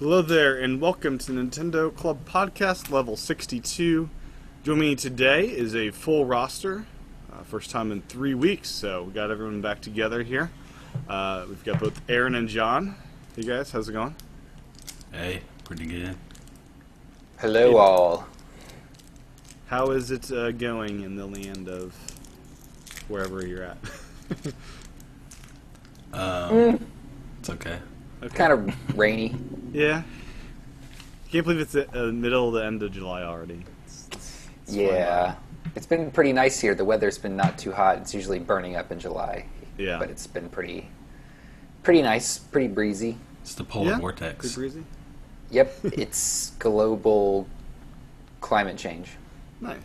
Hello there, and welcome to Nintendo Club Podcast Level 62. Joining me today is a full roster. First time in 3 weeks, so we got everyone back together here. We've got both Aaron and John. Hey guys, how's it going? Hey, pretty good. Hello all. How is it going in the land of wherever you're at? It's okay. Okay. Kind of rainy. Yeah. Can't believe it's the middle of the end of July already. It's Yeah. It's been pretty nice here. The weather's been not too hot. It's usually burning up in July. Yeah. But it's been pretty nice, pretty breezy. It's the polar Yeah, vortex. pretty breezy. Yep, it's global climate change. Nice.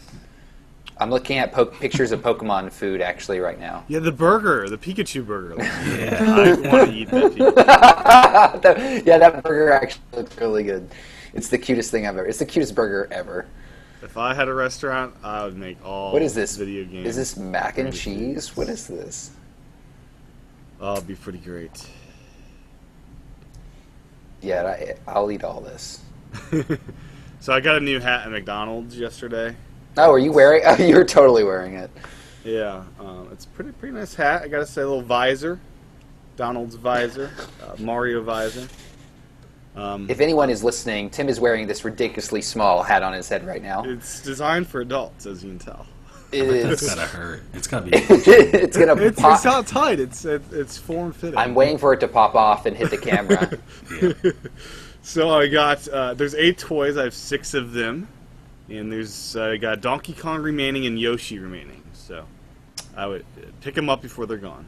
I'm looking at pictures of Pokemon food actually right now. Yeah, the burger, the Pikachu burger. Yeah. I want to eat that Pikachu. Yeah, that burger actually looks really good. It's the cutest thing I've ever. It's the cutest burger ever. If I had a restaurant, I would make all What is this? video games. Is this mac and burgers. cheese? What is this? Oh, it'd be pretty great. Yeah, I'll eat all this. So I got a new hat at McDonald's yesterday. Oh, are you wearing? Oh, you're totally wearing it. Yeah, it's a pretty nice hat. I gotta say, a little visor, Donald's visor, Mario visor. If anyone is listening, Tim is wearing this ridiculously small hat on his head right now. It's designed for adults, as you can tell. It It's is. gotta hurt. It's gotta be. It's gonna It's pop. not tight. It's form fitting. I'm waiting for it to pop off and hit the camera. Yeah. So I got there's 8 toys. I have 6 of them, and there's I got Donkey Kong remaining and Yoshi remaining. So I would pick them up before they're gone.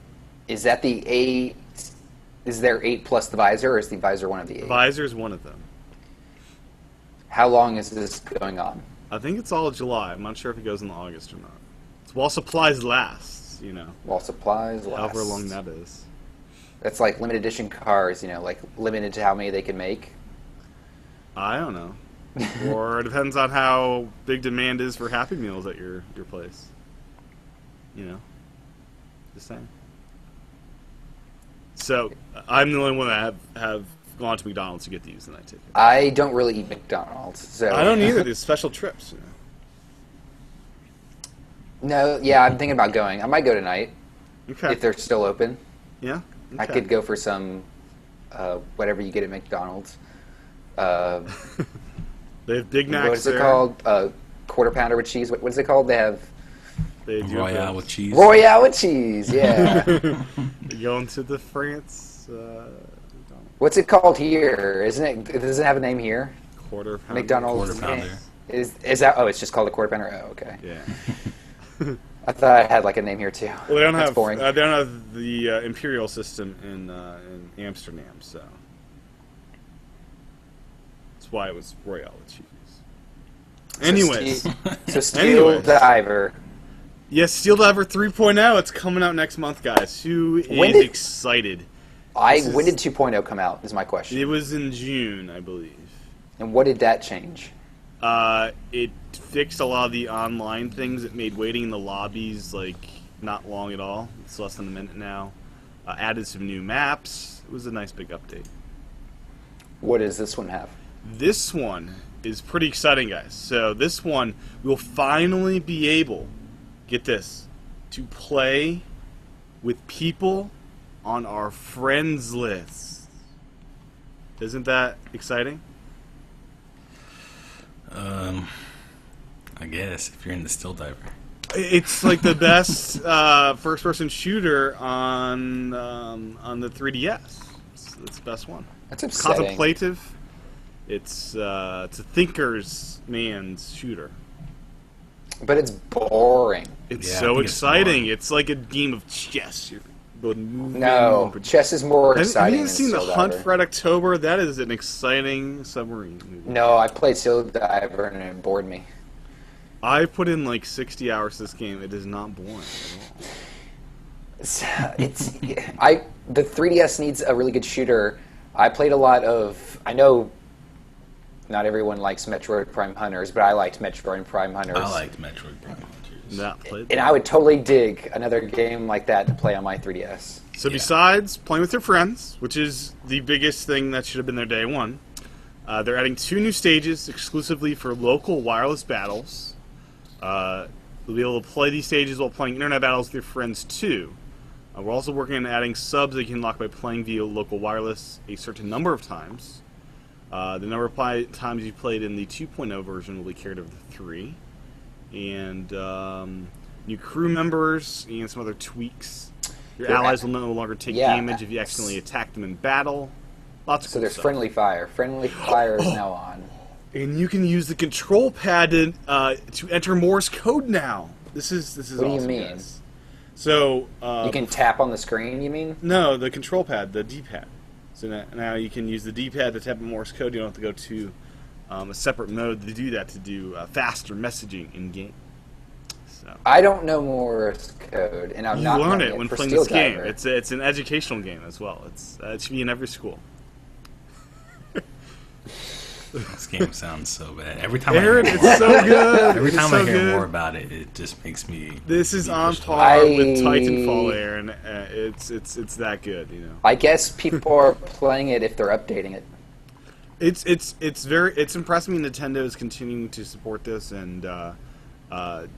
Is that the 8? Is there 8 plus the visor, or is the visor one of the 8? Visor's one of them. How long is this going on? I think it's all July. I'm not sure if it goes in August or not. It's while supplies last, While supplies last. however long that is. That's like limited edition cars, like limited to how many they can make. I don't know. Or it depends on how big demand is for Happy Meals at your place. Just saying. So, I'm the only one that have gone to McDonald's to get these, and I take it. I don't really eat McDonald's, so I don't either. These special trips. No, yeah, I'm thinking about going. I might go tonight Okay. if they're still open. Yeah? I Okay. could go for some whatever you get at McDonald's. They have Big Macs What is it there. called? Quarter pounder with cheese. What is it called? They have They do Royale have with cheese. Royale with cheese. Yeah. They go into the France What's it called here? Isn't it? Does it have a name here? quarter pounder. McDonald's. Quarter pounder. Is that? Oh, it's just called a quarter pounder. Oh, okay. Yeah. I thought it had like a name here too. Well, they don't That's have boring. they don't have the imperial system in Amsterdam, so that's why it was Royale with cheese. Anyways, So Steel Anyways. Diver. yes, Steel Diver 3.0. It's coming out next month, guys. Who When is did- excited? When did 2.0 come out? Is my question. It was in June, I believe. And what did that change? It fixed a lot of the online things. It made waiting in the lobbies not long at all. It's less than a minute now. Added some new maps. It was a nice big update. What does this one have? This one is pretty exciting, guys. So this one, we'll finally be able, get this, to play with people on our friends list. Isn't that exciting? I guess if you're in the still diver. It's like the best first-person shooter on the 3DS. It's the best one. That's upsetting. Contemplative. It's a thinker's man's shooter. But it's boring. It's Yeah, I so think it's exciting. boring. It's like a game of chess. You're both moving. No, chess is more Have exciting. you than seen the Steel Hunt Diver. for Red October? That is an exciting submarine movie. No, I played Steel Diver and it bored me. I put in 60 hours to this game. It is not boring at all. The 3DS needs a really good shooter. I played a lot of. I know not everyone likes Metroid Prime Hunters, but I liked Metroid Prime Hunters. I liked Metroid Prime Hunters. Not played. And I would totally dig another game like that to play on my 3DS. So Yeah. besides playing with your friends, which is the biggest thing that should have been there day one, They're adding 2 new stages exclusively for local wireless battles. You'll be able to play these stages while playing internet battles with your friends too. We're also working on adding subs that you can unlock by playing via local wireless a certain number of times. The number of times you played in the 2.0 version will be carried over to 3. And new crew members and some other tweaks. Your allies will no longer take damage if you accidentally attack them in battle. Lots of So cool there's stuff. friendly fire. Friendly fire is now on. And you can use the control pad to enter Morse code now. This is What do you awesome, mean? guys. So You can tap on the screen, you mean? no, the control pad, the D-pad. So now you can use the D-pad to tap on Morse code. You don't have to go to a separate mode to do that, to do faster messaging in game. So I don't know Morse code, and I'm you not learn learning it when for playing Steel this game. Diver. It's an educational game as well. It should be in every school. This game sounds so bad. Every time Aaron, I hear, it's so good. every It's time so I hear good. more about it, it just makes me. This is be on pushed par away. with Titanfall, Aaron. It's that good, you know. I guess people are playing it if they're updating it. It's impressing me. Nintendo is continuing to support this and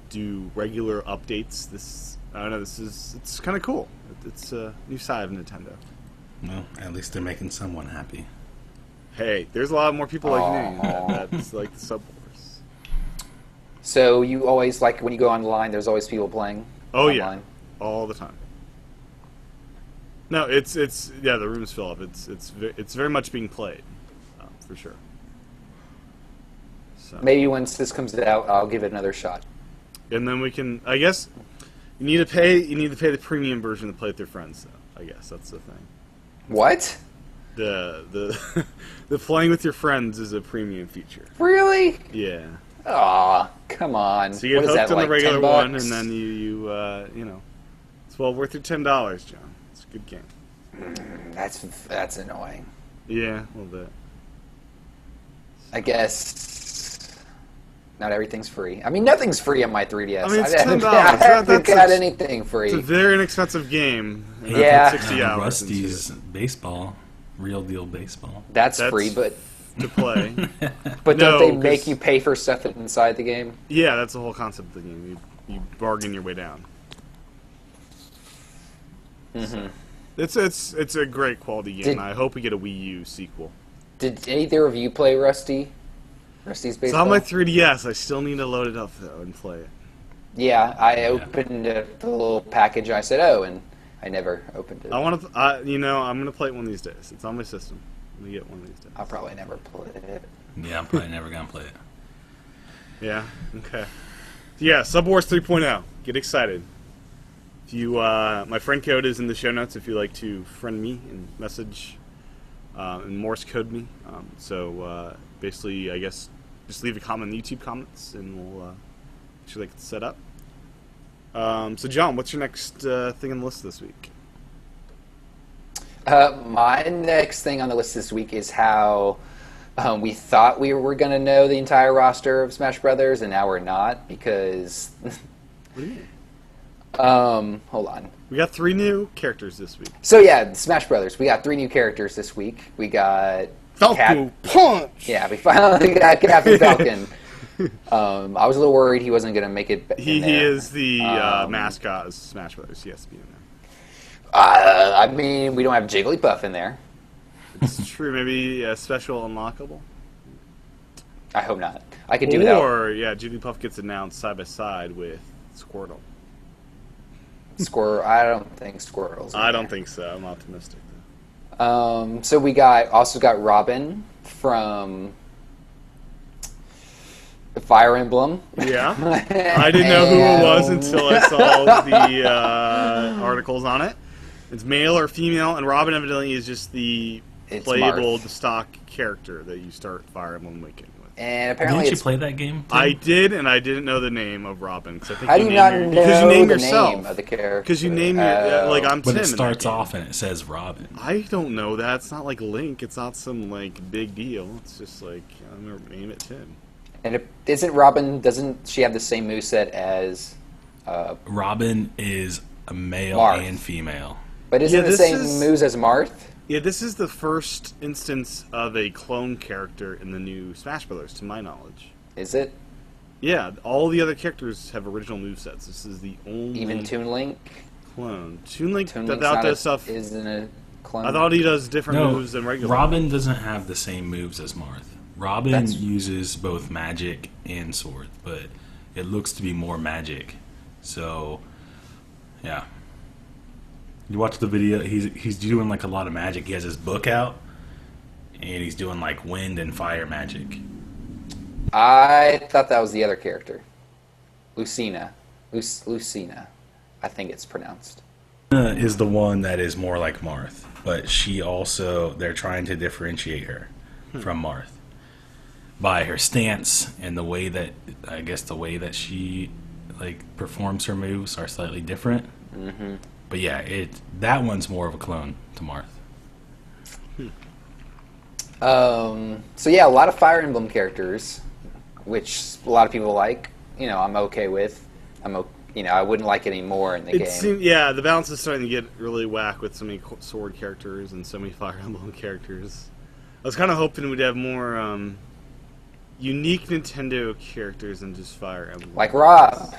do regular updates. I don't know. It's kind of cool. It's a new side of Nintendo. Well, at least they're making someone happy. Hey, there's a lot more people like me Aw. that's like the Sub Wars. So you always, like, when you go online, there's always people playing Oh online? yeah, all the time. No, it's the rooms fill up. It's very much being played, for sure. So. Maybe once this comes out, I'll give it another shot. And then we can, I guess, you need to pay the premium version to play with your friends, though. I guess that's the thing. What? The the playing with your friends is a premium feature. Really? Yeah. Aw, come on. So you What get is hooked that, on like the regular $10? one, and then you know, it's well worth your $10, John. It's a good game. That's annoying. Yeah, a little bit. I guess not everything's free. I mean, nothing's free on my 3DS. I mean, it's haven't- $10. I haven't That's got anything free. It's a very inexpensive game. And I Yeah. put 60 hours Rusty's into baseball, real deal baseball. That's That's free, but it to play. don't No, they make 'cause- you pay for stuff inside the game? Yeah, that's the whole concept of the game. You bargain your way down. Mm-hmm. It's a great quality game. Did- I hope we get a Wii U sequel. Did either of you play Rusty? Rusty's It's baseball. on my 3DS. I still need to load it up though and play it. Yeah, I opened the little package. I said, "Oh," and I never opened it. I want to. I'm gonna play it one of these days. It's on my system. I'm gonna get one of these days. I'll probably never play it. Yeah, I'm probably never gonna play it. Yeah. Okay. Yeah. Sub Wars 3.0. Get excited. If you, my friend code is in the show notes. If you like to friend me and message, and Morse code me. So basically, I guess just leave a comment in the YouTube comments, and we'll actually get it set up. So John, what's your next thing on the list this week? My next thing on the list this week is how we thought we were going to know the entire roster of Smash Brothers, and now we're not because. What do you mean? Hold on. We got 3 new characters this week. So yeah, Smash Brothers. We got 3 new characters this week. We got Falco Punch. Yeah, we finally got Captain Falcon. I was a little worried he wasn't going to make it. He there. is the mascot of Smash Brothers. He has to be in there. I mean, we don't have Jigglypuff in there. It's true. Maybe a special unlockable. I hope not. I could do without. Or yeah, Jigglypuff gets announced side by side with Squirtle. Squirrel. I don't think Squirtle's in I don't there. think so. I'm optimistic. So we also got Robin from the Fire Emblem. Yeah, I didn't know who it was And- until I saw the articles on it. It's male or female, and Robin evidently is just the It's playable, Marth. the stock character that you start Fire Emblem Awakening with. And apparently, Didn't you it's, play that game? Tim? I did, and I didn't know the name of Robin. Cause I think how do you not know because you name the yourself. name of the character? Because you name your like I'm But Tim. it in that starts game. off and it says Robin. I don't know that. It's not like Link. It's not some like big deal. It's just like I'm gonna name it Tim. And isn't Robin? Doesn't she have the same moveset as? Robin is a male Marth. and female. But isn't Yeah, it the this same is- moves as Marth? Yeah, this is the first instance of a clone character in the new Smash Brothers, to my knowledge. Is it? Yeah, all the other characters have original movesets. This is the only Even Toon Link? clone. Toon Link Toon Link's without not that stuff. isn't a clone. I thought he does different No, moves than regular. Robin doesn't have the same moves as Marth. Robin That's- uses both magic and sword, but it looks to be more magic. So, yeah. You watch the video, he's doing like a lot of magic. He has his book out, and he's doing like wind and fire magic. I thought that was the other character. Lucina. Lucina, I think it's pronounced. Is the one that is more like Marth, but she also, they're trying to differentiate her from Marth by her stance and the way that, I guess the way that she like performs her moves are slightly different. Mm-hmm. But yeah, that one's more of a clone to Marth. So yeah, a lot of Fire Emblem characters, which a lot of people like. You know, I'm okay with. I wouldn't like any more in the game. Yeah, the balance is starting to get really whack with so many sword characters and so many Fire Emblem characters. I was kind of hoping we'd have more unique Nintendo characters than just Fire Emblem. Like Rob.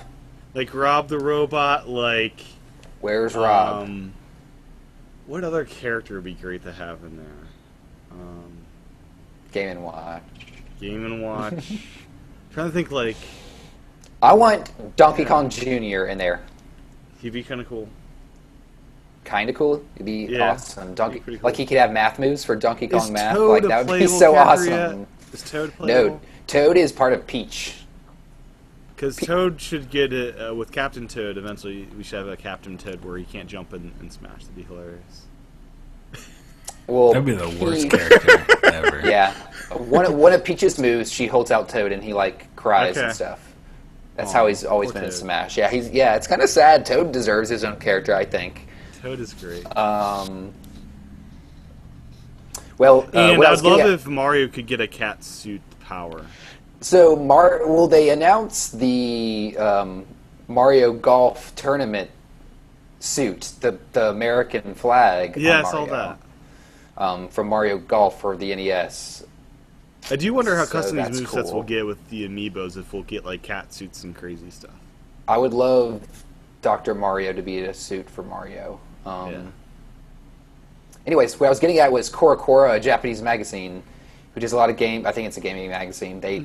Like Rob the Robot, like... Where's Rob? What other character would be great to have in there? Game & Watch. Game & Watch. Trying to think, like... I want Donkey Kong Jr. in there. He'd be kind of cool. Kind of cool. It'd be awesome. Pretty cool. Like he could have math moves for Donkey Kong Is math. Toad Like a that would be playable so character awesome. yet? Is Toad No, playable? Toad is part of Peach. Because Toad should get it with Captain Toad. Eventually, we should have a Captain Toad where he can't jump and smash. That'd be hilarious. Well, That'd be the worst character ever. Yeah, one of Peach's moves, she holds out Toad and he like cries Okay. and stuff. That's Aw, how he's always poor been in Toad. Smash. Yeah, it's kind of sad. Toad deserves his own character, I think. Toad is great. Well, And what I I'd was getting love at- if Mario could get a cat suit power. So, they announced the Mario Golf tournament suit, the American flag. Yeah, on I saw Mario, that. from Mario Golf for the NES. I do wonder how So custom these that's movesets cool. will get with the amiibos, if we'll get like cat suits and crazy stuff. I would love Dr. Mario to be a suit for Mario. Yeah. Anyways, what I was getting at was Korokora, a Japanese magazine, who does a lot of I think it's a gaming magazine. They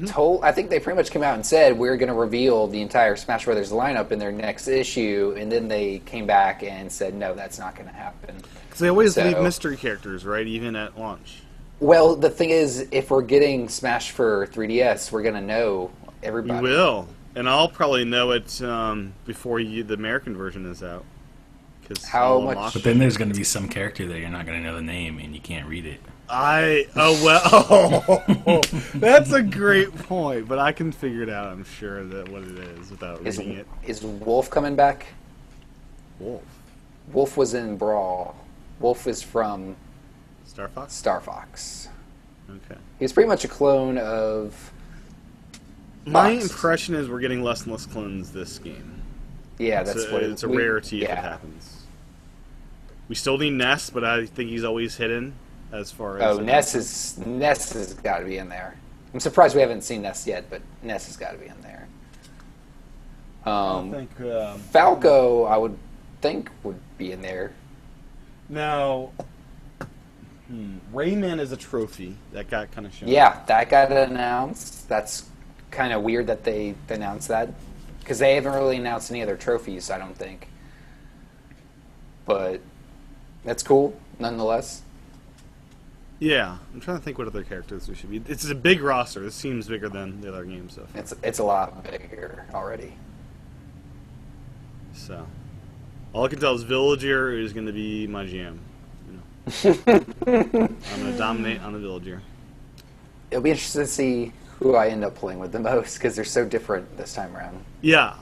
I think they pretty much came out and said, we're going to reveal the entire Smash Brothers lineup in their next issue, and then they came back and said, no, that's not going to happen. Because they always So- leave mystery characters, right? Even at launch. Well, the thing is, if we're getting Smash for 3DS, we're going to know We everybody. will. And I'll probably know it before the American version is out. 'Cause How I'll much- unlock But it. then there's going to be some character that you're not going to know the name and you can't read it. That's a great point, but I can figure it out, I'm sure, that what it is without reading it. Is Wolf coming back? Wolf. Wolf was in Brawl. Wolf is from Star Fox? Star Fox. Okay. He was pretty much a clone of... My Fox. impression is we're getting less and less clones this game. Yeah, that's what It's a rarity if it yeah. happens. We still need Ness, but I think he's always hidden as far as... Oh, Ness has got to be in there. I'm surprised we haven't seen Ness yet, but Ness has got to be in there. I think... Falco, I would think, would be in there. Now... Rayman is a trophy. That got kind of shown. Yeah, that got announced. That's kind of weird that they announced that, because they haven't really announced any other trophies, I don't think. But that's cool, nonetheless. Yeah. I'm trying to think what other characters there should be. It's a big roster. This seems bigger than the other games so far. It's a lot bigger already. So... All I can tell is Villager is going to be my jam. You know. I'm going to dominate on the Villager. It'll be interesting to see who I end up playing with the most, because they're so different this time around. Yeah,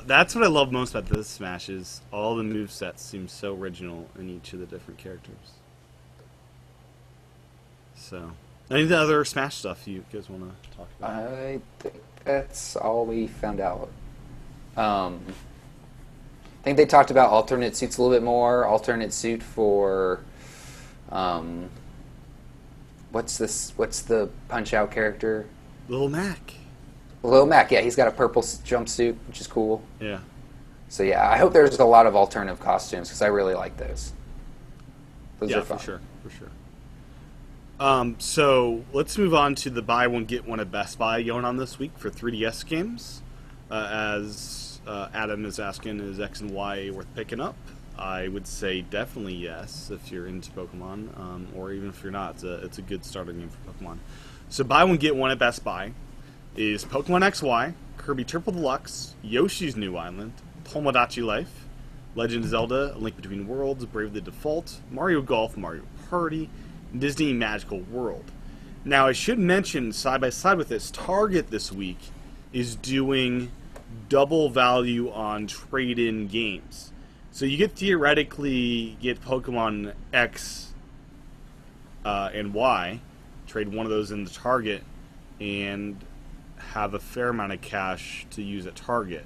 that's what I love most about this Smash is all the movesets seem so original in each of the different characters. So, any of the other Smash stuff you guys want to talk about? I think that's all we found out. I think they talked about alternate suits a little bit more. Alternate suit for What's this? What's the Punch Out character? Little Mac. Lil Mac. Yeah, he's got a purple jumpsuit, which is cool. Yeah. So yeah, I hope there's a lot of alternative costumes because I really like those. Those Yeah, are fun. for sure. For sure. So let's move on to the buy one get one at Best Buy going on this week for 3DS games. As Adam is asking, is X and Y worth picking up? I would say definitely yes if you're into Pokemon, or even if you're not. It's a good starter game for Pokemon. So buy one get one at Best Buy is Pokemon XY, Kirby Triple Deluxe, Yoshi's New Island, Tomodachi Life, Legend of Zelda: A Link Between Worlds, Bravely Default, Mario Golf, Mario Party, Disney Magical World. Now, I should mention, side by side with this, Target this week is doing double value on trade-in games. So you could theoretically get Pokemon X and Y, trade one of those into Target, and have a fair amount of cash to use at Target.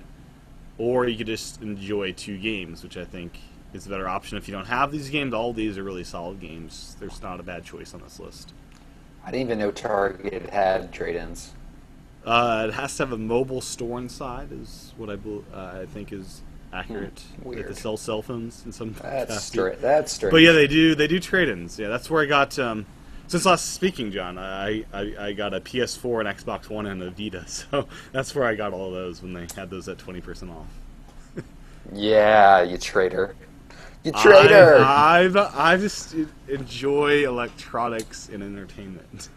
Or you could just enjoy two games, which I think is a better option. If you don't have these games, all these are really solid games. There's not a bad choice on this list. I didn't even know Target had trade-ins. It has to have a mobile store inside, is what I think is accurate. Weird. They sell cell phones in some That's capacity. strange. That's strange. But yeah, they do trade-ins. Yeah, that's where I got. Since last speaking, John, I got a PS4, an Xbox One, and a Vita. So that's where I got all of those when they had those at 20% off. Yeah, you traitor. You traitor! I just enjoy electronics and entertainment.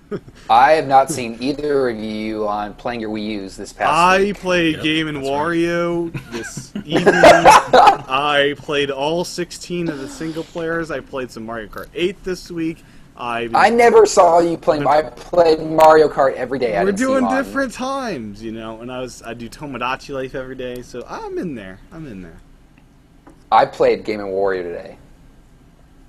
I have not seen either of you on playing your Wii U's this past I week. played Yep, Game and that's Wario this evening. I played all 16 of the single players. I played some Mario Kart 8 this week. I never saw you playing. I played Mario Kart every day. I We're didn't see you doing on. different times, you know, and I do Tomodachi Life every day, so I'm in there. I played Game and Wario today.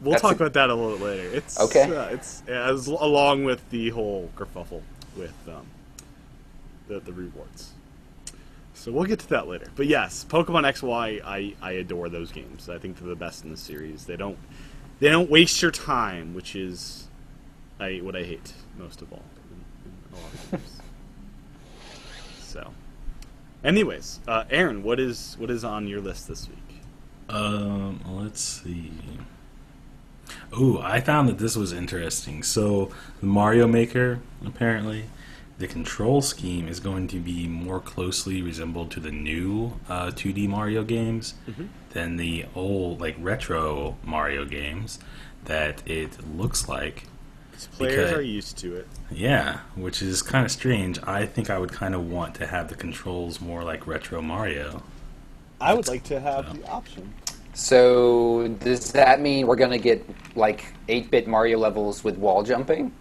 We'll That's talk a- about that a little later. It's Okay. It's as along with the whole kerfuffle with the rewards. So we'll get to that later. But yes, Pokemon XY, I adore those games. I think they're the best in the series. They don't waste your time, which is what I hate most of all in a lot of games. So, anyways, Aaron, what is on your list this week? Let's see. Oh, I found that this was interesting. So, the Mario Maker, apparently, the control scheme is going to be more closely resembled to the new 2D Mario games than the old, like, retro Mario games that it looks like. Players Because- are used to it. Yeah, which is kind of strange. I think I would kind of want to have the controls more like retro Mario. I would like to have the option. So does that mean we're gonna get like 8-bit Mario levels with wall jumping?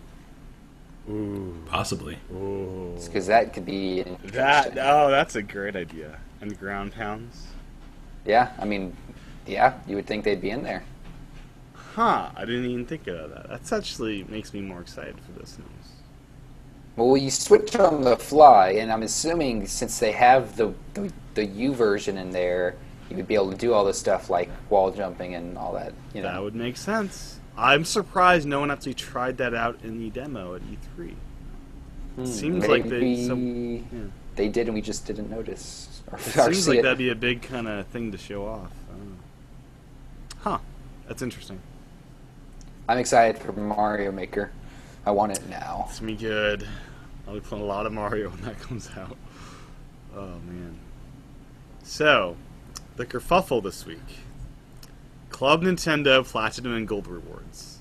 Possibly. Because that could be interesting. That's a great idea. And ground pounds. Yeah, I mean, yeah, you would think they'd be in there. Huh, I didn't even think about that. That's actually makes me more excited for this news. Well, you switch on the fly, and I'm assuming since they have the U version in there, you would be able to do all this stuff like wall jumping and all that. You know, That would make sense. I'm surprised no one actually tried that out in the demo at E3. It seems like maybe they did, and we just didn't notice. Or it or seems see like it. that'd be a big kind of thing to show off. I don't know. Huh, that's interesting. I'm excited for Mario Maker. I want it now. It's gonna be good. I'll be playing a lot of Mario when that comes out. Oh man. So, the kerfuffle this week. Club Nintendo Platinum and Gold rewards.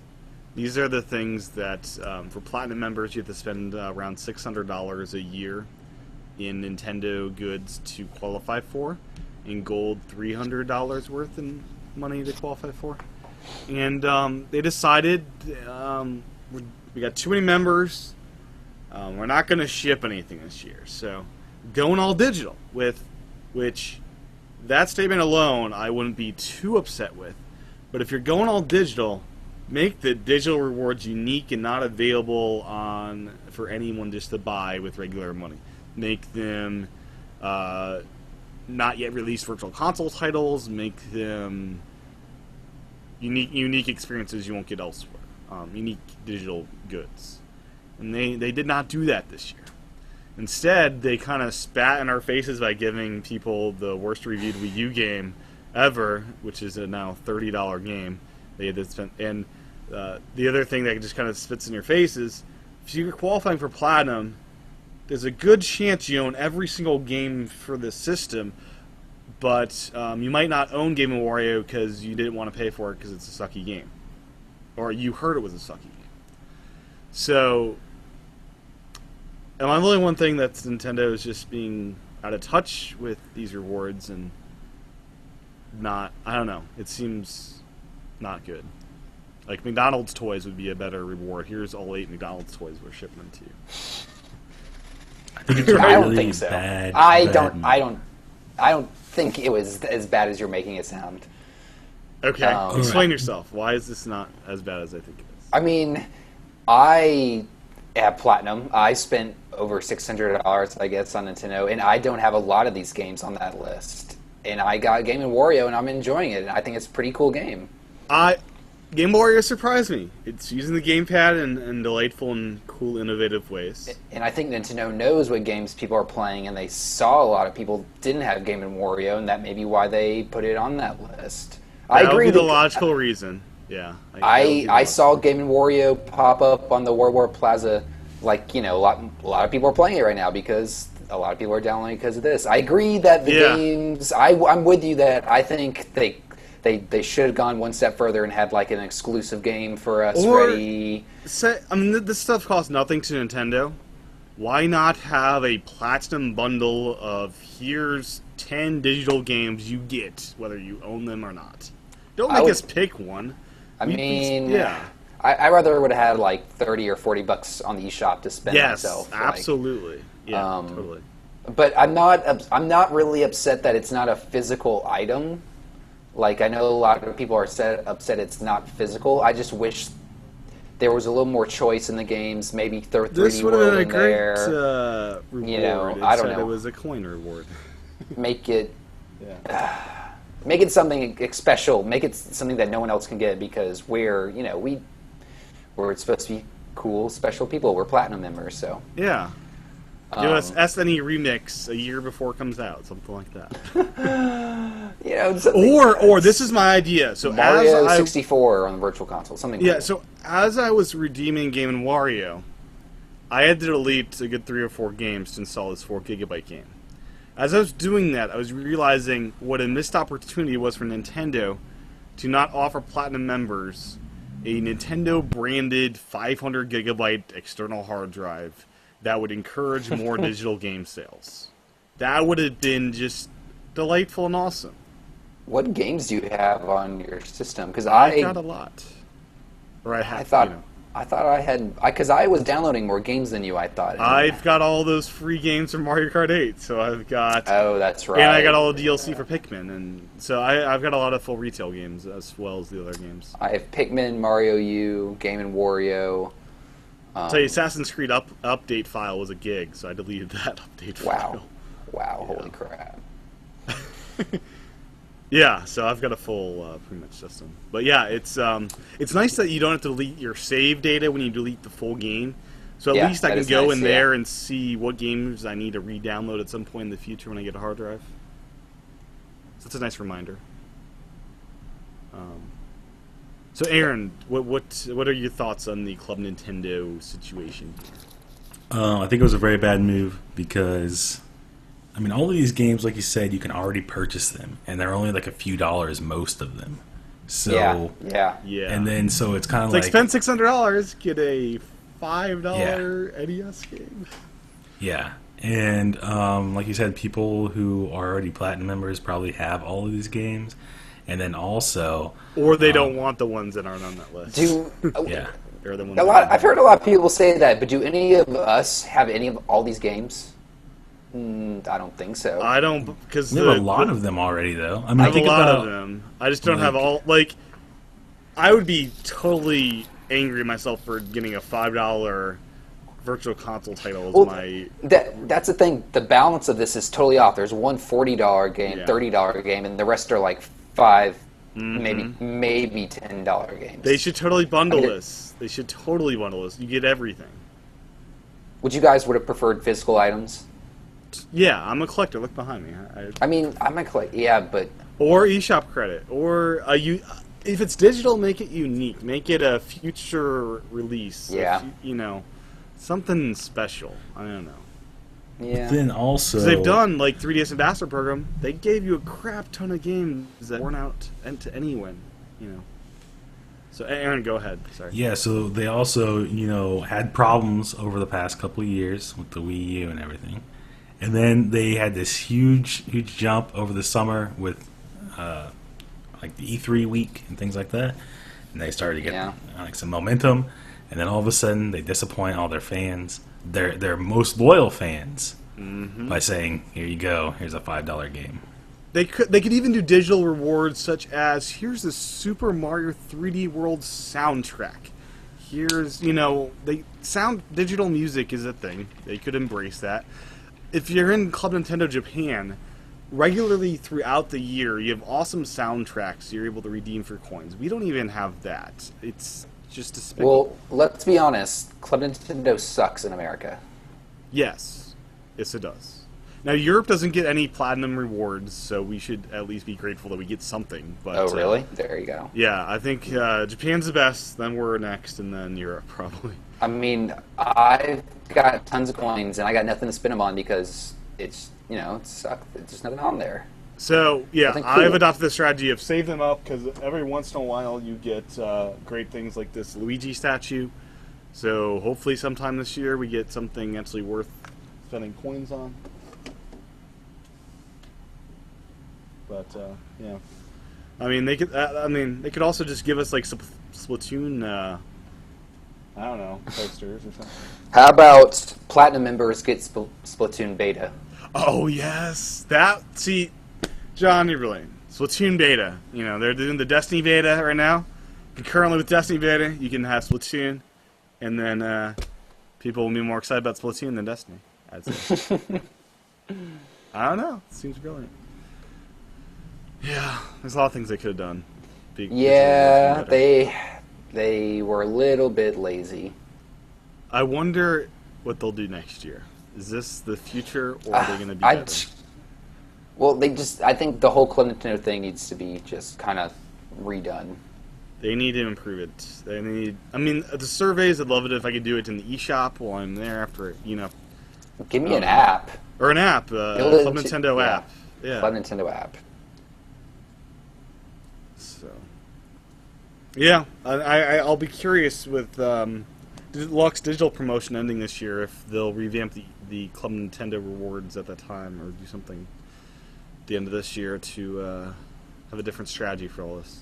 These are the things that, for Platinum members, you have to spend around $600 a year in Nintendo goods to qualify for. In Gold, $300 worth in money to qualify for. And they decided we got too many members. We're not going to ship anything this year. So, going all digital, which that statement alone I wouldn't be too upset with. But if you're going all digital, make the digital rewards unique and not available for anyone just to buy with regular money. Make them not yet released virtual console titles. Make them unique experiences you won't get elsewhere. unique digital goods. And they did not do that this year. Instead, they kind of spat in our faces by giving people the worst reviewed Wii U game ever, which is a now $30 game. They had to spend, and the other thing that just kind of spits in your face is, if you're qualifying for Platinum, there's a good chance you own every single game for this system, but you might not own Game & Wario because you didn't want to pay for it because it's a sucky game. Or you heard it was a sucky game. So, am I the only one thing that Nintendo is just being out of touch with these rewards and not, I don't know, it seems not good. Like, McDonald's toys would be a better reward. Here's all 8 McDonald's toys we're shipping them to you. I think it's I don't really think so. bad. I don't think it was as bad as you're making it sound. Okay, explain Right. yourself. Why is this not as bad as I think it is? I mean, I have Platinum. I spent over $600, I guess, on Nintendo, and I don't have a lot of these games on that list. And I got Game & Wario, and I'm enjoying it, and I think it's a pretty cool game. Game Warrior surprised me. It's using the gamepad in delightful and cool, innovative ways. And I think Nintendo knows what games people are playing, and they saw a lot of people didn't have Game & Wario, and that may be why they put it on that list. I That would agree. be the logical reason. Yeah. I saw Game & Wario pop up on the World War Plaza, like, you know, a lot of people are playing it right now because a lot of people are downloading because of this. I agree that the games. I'm with you that I think they should have gone one step further and had like an exclusive game for us ready. This stuff costs nothing to Nintendo. Why not have a platinum bundle of here's 10 digital games you get, whether you own them or not? Don't make us pick one. I mean, yeah. I rather would have had like $30 or $40 on the eShop to spend myself. Yes, absolutely. Yeah, totally. But I'm not really upset that it's not a physical item. Like, I know a lot of people are upset it's not physical. I just wish there was a little more choice in the games. Maybe throw 3D This would have World been a in great there. reward. You know, I don't Instead, know. It was a coin reward. Make it something special. Make it something that no one else can get because we're supposed to be cool, special people. We're Platinum members, so. Yeah. Give us SNE Remix a year before it comes out, something like that. You know, Or this is my idea. So Mario as 64 on the Virtual Console, something. Yeah, cool. so as I was redeeming Game & Wario, I had to delete a good 3 or 4 games to install this 4 GB game. As I was doing that, I was realizing what a missed opportunity was for Nintendo to not offer Platinum members a Nintendo-branded 500 GB external hard drive that would encourage more digital game sales. That would have been just delightful and awesome. What games do you have on your system? Because I got a lot. Or I thought I had because I was downloading more games than you. I thought I've got all those free games from Mario Kart 8, so I've got. Oh, that's right. And I got all the DLC for Pikmin, and so I've got a lot of full retail games as well as the other games. I have Pikmin, Mario U, Game & Wario. So the Assassin's Creed update file was a gig, so I deleted that update file. Wow! Holy crap! Yeah, so I've got a full pretty much system. But yeah, it's nice that you don't have to delete your save data when you delete the full game. So at least I can go in there and see what games I need to re-download at some point in the future when I get a hard drive. So that's a nice reminder. So Aaron, what are your thoughts on the Club Nintendo situation here? I think it was a very bad move because, I mean, all of these games, like you said, you can already purchase them, and they're only like a few dollars, most of them. So yeah. And then so it's kind of like like spend $600, get a $5 NES game. Yeah, and like you said, people who are already Platinum members probably have all of these games, and then also, or they don't want the ones that aren't on that list. yeah. Or the ones I've heard a lot of people say that, but do any of us have any of all these games? I don't think so. I don't, because We have a lot of them already, though. I mean, I have think a lot about of them. I just don't have all. Like, I would be totally angry at myself for getting a $5 Virtual Console title as my. That's the thing. The balance of this is totally off. There's one $40 game, Yeah. $30 game, and the rest are like $5, maybe $10 games. They should totally bundle I mean, this. They should totally bundle this. You get everything. Would you guys would have preferred physical items? Yeah, I'm a collector. Look behind me. I mean, I might collect. Yeah, but Or eShop credit, or if it's digital, make it unique. Make it a future release. Yeah. Something special. I don't know. yeah. Then also, 'Cause they've done like 3DS Ambassador Program. They gave you a crap ton of games that weren't out to anyone. So Aaron, go ahead. Sorry. yeah. So they also, had problems over the past couple of years with the Wii U and everything, and then they had this huge jump over the summer with like the E3 week and things like that, and they started to get like some momentum, and then all of a sudden they disappoint all their fans, their most loyal fans, by saying, "Here you go, here's a $5 game." They could even do digital rewards such as here's the Super Mario 3D World soundtrack. Here's digital music is a thing. They could embrace that. If you're in Club Nintendo Japan, regularly throughout the year you have awesome soundtracks you're able to redeem for coins. We don't even have that. It's just despicable. Well, let's be honest. Club Nintendo sucks in America. Yes it does. Now, Europe doesn't get any platinum rewards, so we should at least be grateful that we get something. But, Oh, really? There you go. Yeah, I think Japan's the best, then we're next, and then Europe, probably. I mean, I've got tons of coins, and I got nothing to spend them on because it's, it sucks. There's just nothing on there. So, yeah, Nothing cool. I've adopted the strategy of save them up, because every once in a while you get great things like this Luigi statue. So, hopefully sometime this year we get something actually worth spending coins on. But yeah, I mean they could also just give us like Splatoon, I don't know, posters or something. How about Platinum members get Splatoon beta? Oh yes, John, you're brilliant. Splatoon beta. They're doing the Destiny beta right now. Concurrently with Destiny beta, you can have Splatoon, and then people will be more excited about Splatoon than Destiny. I'd say. I don't know. It seems brilliant. Yeah, there's a lot of things they could have done. Yeah, they were a little bit lazy. I wonder what they'll do next year. Is this the future, or are they going to be better? Well, I think the whole Club Nintendo thing needs to be just kind of redone. They need to improve it. The surveys, I'd love it if I could do it in the eShop while I'm there after, Give me an app. Or an app, Club Nintendo app. Yeah. Club Nintendo app. So, yeah, I'll be curious with Lux Digital promotion ending this year if they'll revamp the Club Nintendo rewards at that time or do something at the end of this year to have a different strategy for all this.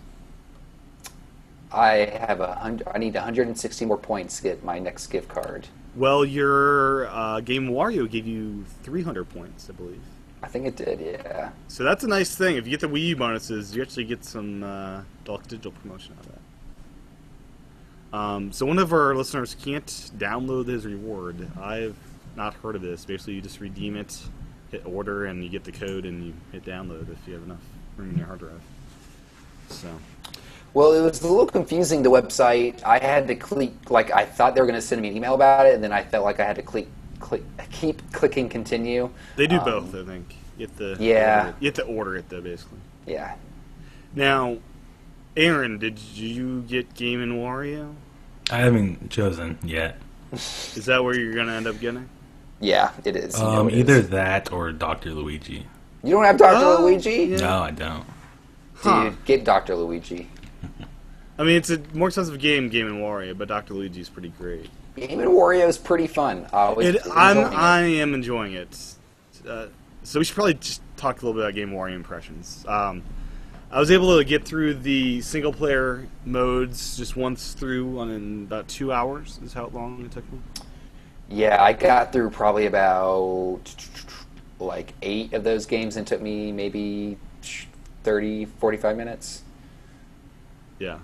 I need 160 more points to get my next gift card. Well, your Game Wario gave you 300 points, I believe. I think it did, yeah. So that's a nice thing. If you get the Wii U bonuses, you actually get some Deluxe Digital promotion out of that. So one of our listeners can't download his reward. I've not heard of this. Basically, you just redeem it, hit order, and you get the code, and you hit download if you have enough room in your hard drive. So. Well, it was a little confusing, the website. I had to I thought they were going to send me an email about it, and then I felt like I had to keep clicking continue. They do both, I think. You have to order it, though, basically. Yeah. Now, Aaron, did you get Game & Wario? I haven't chosen yet. Is that where you're going to end up getting? Yeah, it is. Either that or Dr. Luigi. You don't have Dr. Luigi? Yeah. No, I don't. Dude, get Dr. Luigi. I mean, it's a more expensive game, Game & Wario, but Dr. Luigi's pretty great. Game & Wario is pretty fun. I am enjoying it. So we should probably just talk a little bit about Game & Wario impressions. I was able to get through the single-player modes just once through in about 2 hours, is how long it took me. Yeah, I got through probably about 8 of those games, and it took me maybe 30, 45 minutes. Yeah.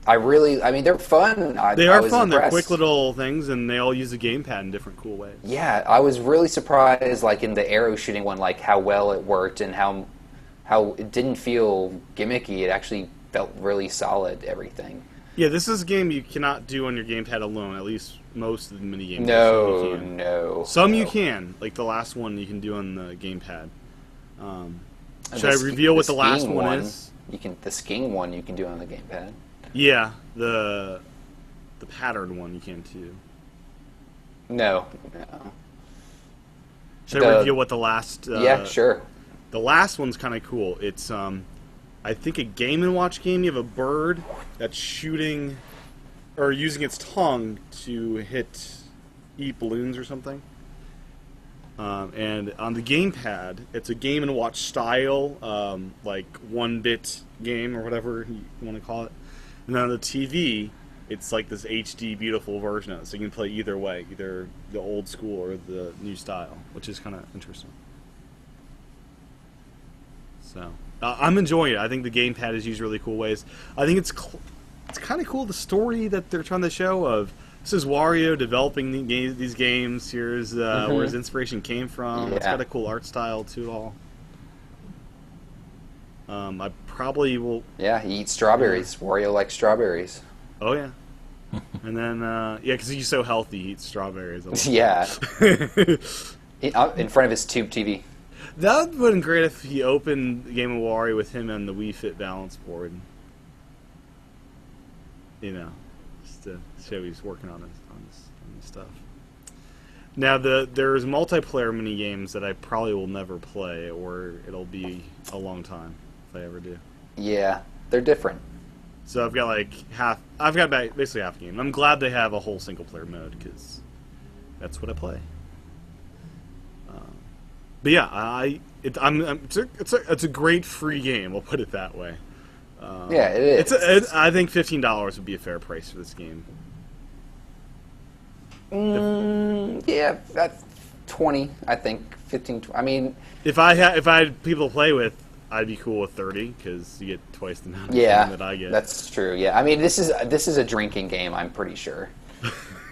They're fun. They are fun. They're quick little things, and they all use the gamepad in different cool ways. Yeah, I was really surprised, in the arrow shooting one, how well it worked and how it didn't feel gimmicky. It actually felt really solid. Everything. Yeah, this is a game you cannot do on your gamepad alone. At least most of the mini games. No, you can. no. Some no. you can, like the last one you can do on the gamepad. And Should I reveal what the last skiing one is? The skiing one you can do on the gamepad. Yeah, the pattern one you can too. No. Should I reveal what the last? Yeah, sure. The last one's kind of cool. It's I think a Game and Watch game. You have a bird that's shooting or using its tongue to eat balloons or something. And on the gamepad, it's a Game and Watch style, like 1-bit game or whatever you want to call it. And on the TV, it's like this HD beautiful version of it, so you can play either way, either the old school or the new style, which is kind of interesting. So I'm enjoying it. I think the gamepad is used really cool ways. I think it's kind of cool the story that they're trying to show of. This is Wario developing these games. Here's where his inspiration came from. Yeah. It's got a cool art style to it all. I probably will. Yeah, he eats strawberries. Wario likes strawberries. Oh yeah. And then yeah, because he's so healthy, he eats strawberries. A lot. Yeah. In front of his tube TV. That would have been great if he opened Game of Wario with him and the Wii Fit balance board. You know, just to show he's working on his stuff. Now, there's multiplayer mini games that I probably will never play, or it'll be a long time if I ever do. Yeah, they're different. So I've got like basically half a game. I'm glad they have a whole single player mode because that's what I play. But yeah, it's a great free game. We'll put it that way. Yeah, it is. I think $15 would be a fair price for this game. Yeah, that's 20. I think 15. I mean, if I had people to play with, I'd be cool with 30 because you get twice the amount of time that I get. That's true. Yeah, I mean, this is a drinking game. I'm pretty sure.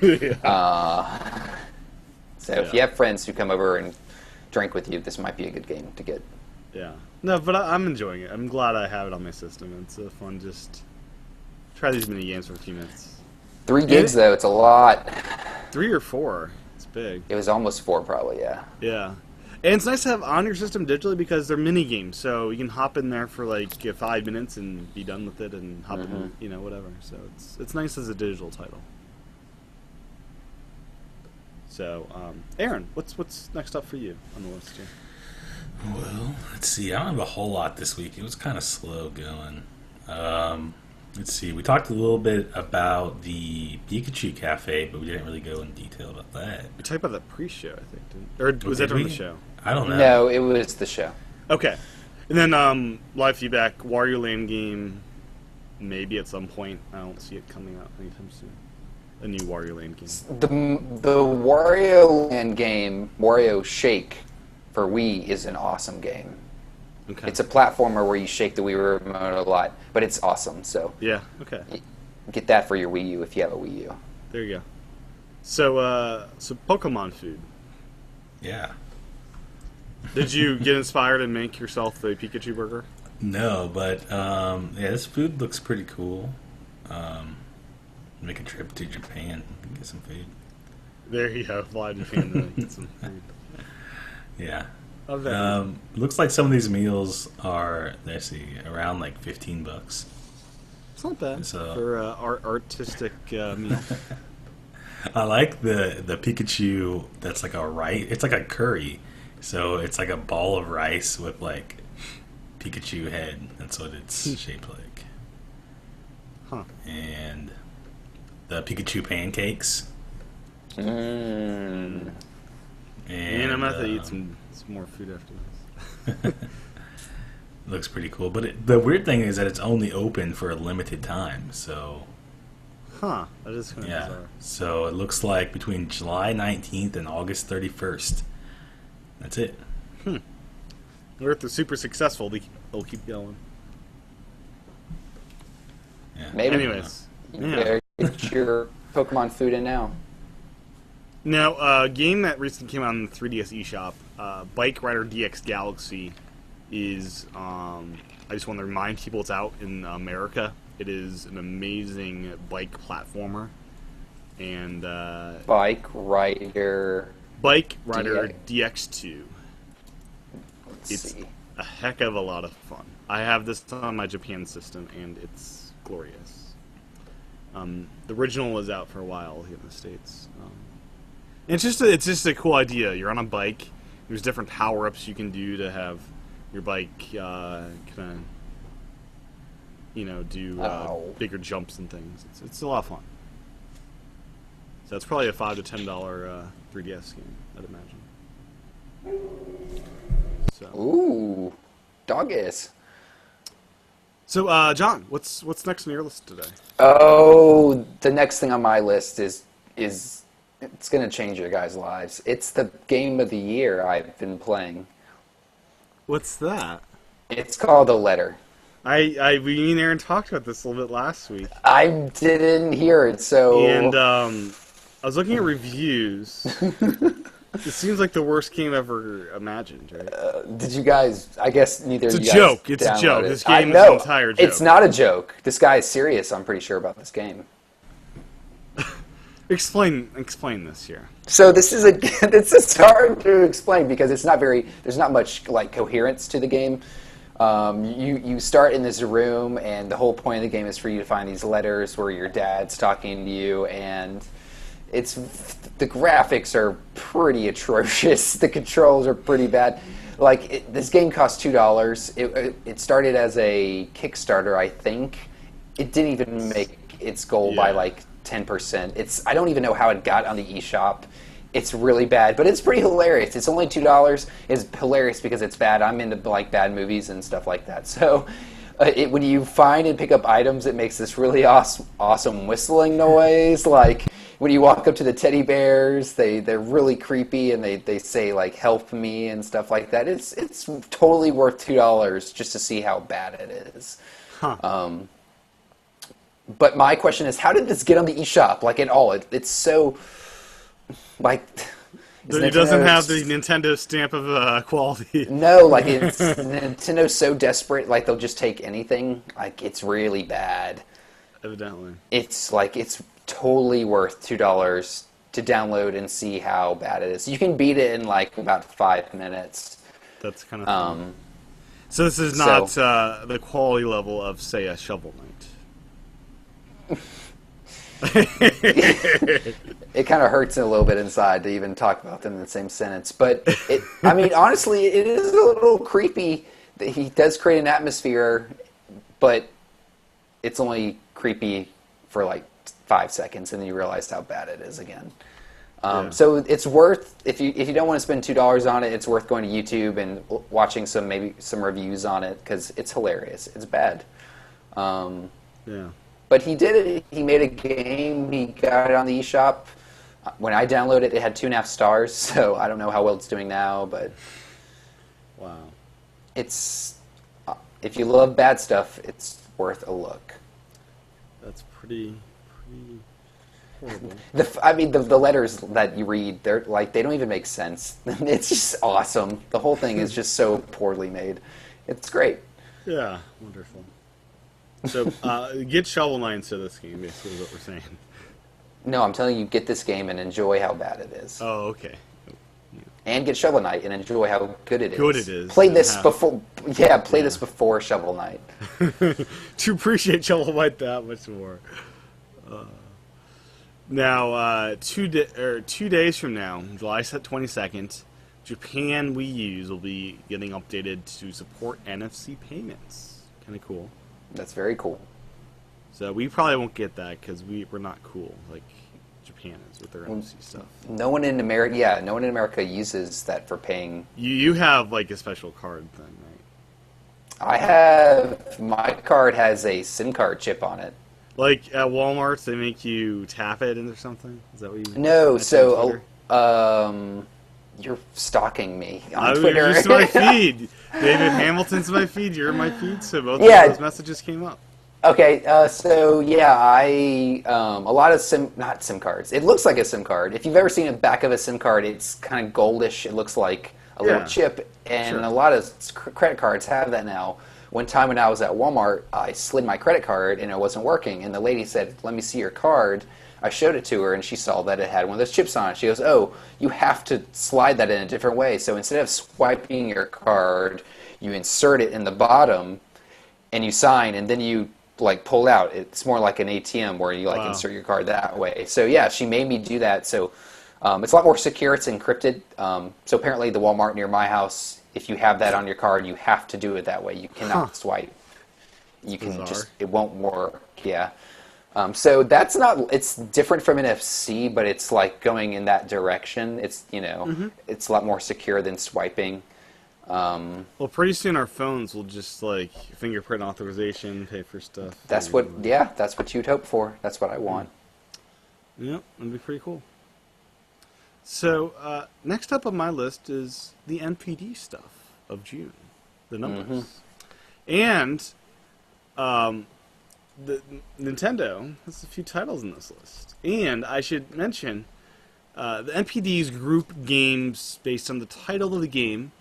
Yeah. So if you have friends who come over and drink with you, this might be a good game to get. Yeah. No, but I'm enjoying it. I'm glad I have it on my system. It's fun just try these mini games for a few minutes. 3 gigs though, it's a lot. 3 or 4. It's big. It was almost 4 probably, yeah. Yeah. And it's nice to have on your system digitally because they're mini games, so you can hop in there for like 5 minutes and be done with it, and hop in, whatever. So it's nice as a digital title. So, Aaron, what's next up for you on the list here? Well, let's see. I don't have a whole lot this week. It was kind of slow going. Let's see. We talked a little bit about the Pikachu Cafe, but we didn't really go in detail about that. We talked about that pre-show, I think, or was that during the show? I don't know. No, it was the show. Okay. And then live feedback, Wario Land game, maybe at some point. I don't see it coming out anytime soon. A new Wario Land game. The Wario Land game, Wario Shake, for Wii is an awesome game. Okay. It's a platformer where you shake the Wii remote a lot, but it's awesome. So Yeah, okay. get that for your Wii U if you have a Wii U. There you go. So Pokemon food. Yeah. Did you get inspired and make yourself a Pikachu burger? No, but yeah, this food looks pretty cool. Make a trip to Japan and get some food. There you go. Fly to Japan to get some food. Yeah. Love that. Looks like some of these meals are, let's see, around like $15. It's not bad So- for artistic meal. I like the Pikachu that's like a rice. It's like a curry. So it's like a ball of rice with like Pikachu head. That's what it's shaped like. Huh. And the Pikachu pancakes. Mm. And I'm going to have to eat some more food after this. Looks pretty cool. But the weird thing is that it's only open for a limited time. So Huh. That is kind of yeah. bizarre. So it looks like between July 19th and August 31st. That's it. Or if they're super successful, they'll keep going. Yeah. Maybe. Anyways. You Yeah. better get your Pokemon food in now. Now, a game that recently came out on the 3DS eShop, Bike Rider DX Galaxy, is I just want to remind people it's out in America. It is an amazing bike platformer, and Bike Rider. Bike Rider DX2. Let's It's see. a heck of a lot of fun. I have this on my Japan system, and it's glorious. The original is out for a while here in the States. It's just a cool idea. You're on a bike. There's different power-ups you can do to have your bike kind of, do Ow. bigger jumps and things. It's a lot of fun. So it's probably a $5 to $10 3DS game, I'd imagine. So, Ooh, Doggus. so John, what's next on your list today? Oh, the next thing on my list is it's going to change your guys' lives. It's the game of the year I've been playing. What's that? It's called A Letter. We and Aaron talked about this a little bit last week, I didn't hear it, so and I was looking at reviews. It seems like the worst game ever imagined, right? did you guys? I guess neither. It's of a you guys joke. It's a downloaded joke. it. This I game is know. an entire joke. It's not a joke. This guy is serious. I'm pretty sure about this game. Explain this here. So this is it's hard to explain because it's not very. There's not much like coherence to the game. You start in this room, and the whole point of the game is for you to find these letters where your dad's talking to you, and the graphics are pretty atrocious. The controls are pretty bad. Like this game cost $2. It started as a Kickstarter, I think. It didn't even make its goal by Yeah. like 10%. I don't even know how it got on the eShop. It's really bad, but it's pretty hilarious. It's only $2. It's hilarious because it's bad. I'm into like bad movies and stuff like that. So when you find and pick up items, it makes this really awesome whistling noise. Like when you walk up to the teddy bears, they're really creepy and they say like "help me" and stuff like that. It's totally worth $2 just to see how bad it is. Huh. But my question is, how did this get on the eShop? Like at all? It's so like. It doesn't have the Nintendo stamp of quality. No, like Nintendo's so desperate, like they'll just take anything. Like it's really bad. Evidently. It's totally worth $2 to download and see how bad it is. You can beat it in like about 5 minutes. That's kind of fun. So this is not the quality level of, say, a Shovel Knight. It kind of hurts a little bit inside to even talk about them in the same sentence. But I mean, honestly, it is a little creepy. He does create an atmosphere, but it's only creepy for like 5 seconds, and then you realize how bad it is again. Yeah. So it's worth, if you don't want to spend $2 on it, it's worth going to YouTube and watching some reviews on it because it's hilarious. It's bad. Yeah. But he did it. He made a game. He got it on the eShop. When I downloaded it, it had 2.5 stars. So I don't know how well it's doing now, but Wow. it's if you love bad stuff, it's worth a look. That's pretty horrible. The letters that you read, they don't even make sense. It's just awesome. The whole thing is just so poorly made. It's great. Yeah, wonderful. So, get Shovel Knight instead of this game, basically, is what we're saying. No, I'm telling you, get this game and enjoy how bad it is. Oh, okay. And get Shovel Knight and enjoy how good it is. Good it is. Play this Yeah. before. Yeah, play this before Shovel Knight. To appreciate Shovel Knight that much more. Now, 2 days from now, July 22nd, Japan Wii U's will be getting updated to support NFC payments. Kind of cool. That's very cool. So we probably won't get that because we're not cool like Japan is with their NFC stuff. No one in America uses that for paying. You have like a special card then, right? My card has a SIM card chip on it. Like at Walmart, they make you tap it or something. Is that what you? No, I see on so Twitter? you're stalking me on I was Twitter. just my feed. David Hamilton's my feed. You're my feed. So both Yeah. of those messages came up. Okay, so yeah, a lot of not SIM cards. It looks like a SIM card. If you've ever seen the back of a SIM card, it's kind of goldish. It looks like a little Yeah. chip, and Sure. a lot of credit cards have that now. one time when I was at Walmart, I slid my credit card and it wasn't working. And the lady said, "Let me see your card." I showed it to her, and she saw that it had one of those chips on it. She goes, "Oh, you have to slide that in a different way. So instead of swiping your card, you insert it in the bottom, and you sign, and then you like pull out. It's more like an ATM where you like Wow. insert your card that way." So yeah, she made me do that. So it's a lot more secure. It's encrypted. So apparently, the Walmart near my house, if you have that on your card, you have to do it that way. You cannot swipe. You can bizarre. just, it won't work. Yeah. So that's not, it's different from NFC, but it's like going in that direction. It's, it's a lot more secure than swiping. Well, pretty soon our phones will just like fingerprint authorization, pay for stuff. That's what, yeah, that's what you'd hope for. That's what I want. Yeah, that'd be pretty cool. So next up on my list is the NPD stuff of June, the numbers, and the Nintendo has a few titles in this list. And I should mention the NPDs group games based on the title of the game,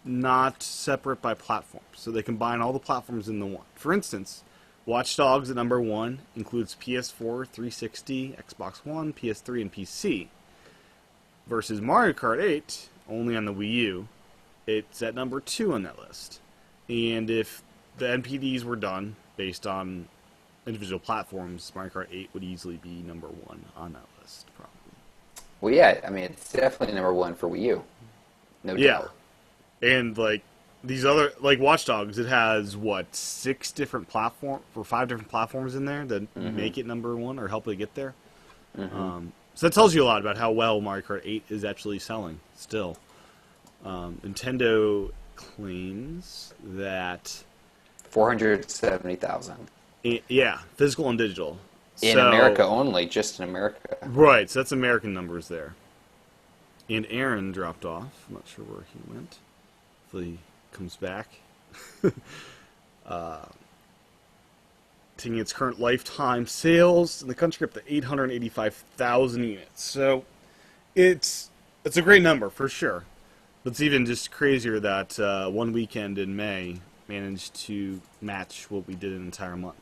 not separate by platform. So they combine all the platforms into one. For instance, Watch Dogs at number 1 includes PS4, 360, Xbox One, PS3, and PC. Versus Mario Kart 8, only on the Wii U, it's at number 2 on that list. And if the NPDs were done based on individual platforms, Mario Kart 8 would easily be number 1 on that list, probably. Well, yeah, I mean, it's definitely number 1 for Wii U. No doubt. And like these other, like Watch Dogs, it has what, 6 different platform or 5 different platforms in there that make it number 1 or help it get there. So that tells you a lot about how well Mario Kart 8 is actually selling still. Nintendo claims that 470,000. Yeah, physical and digital. In America only, just in America. Right, so that's American numbers there. And Aaron dropped off. I'm not sure where he went. Hopefully he comes back. Taking its current lifetime sales in the country up to 885,000 units. So it's a great number for sure. But it's even just crazier that one weekend in May managed to match what we did an entire month.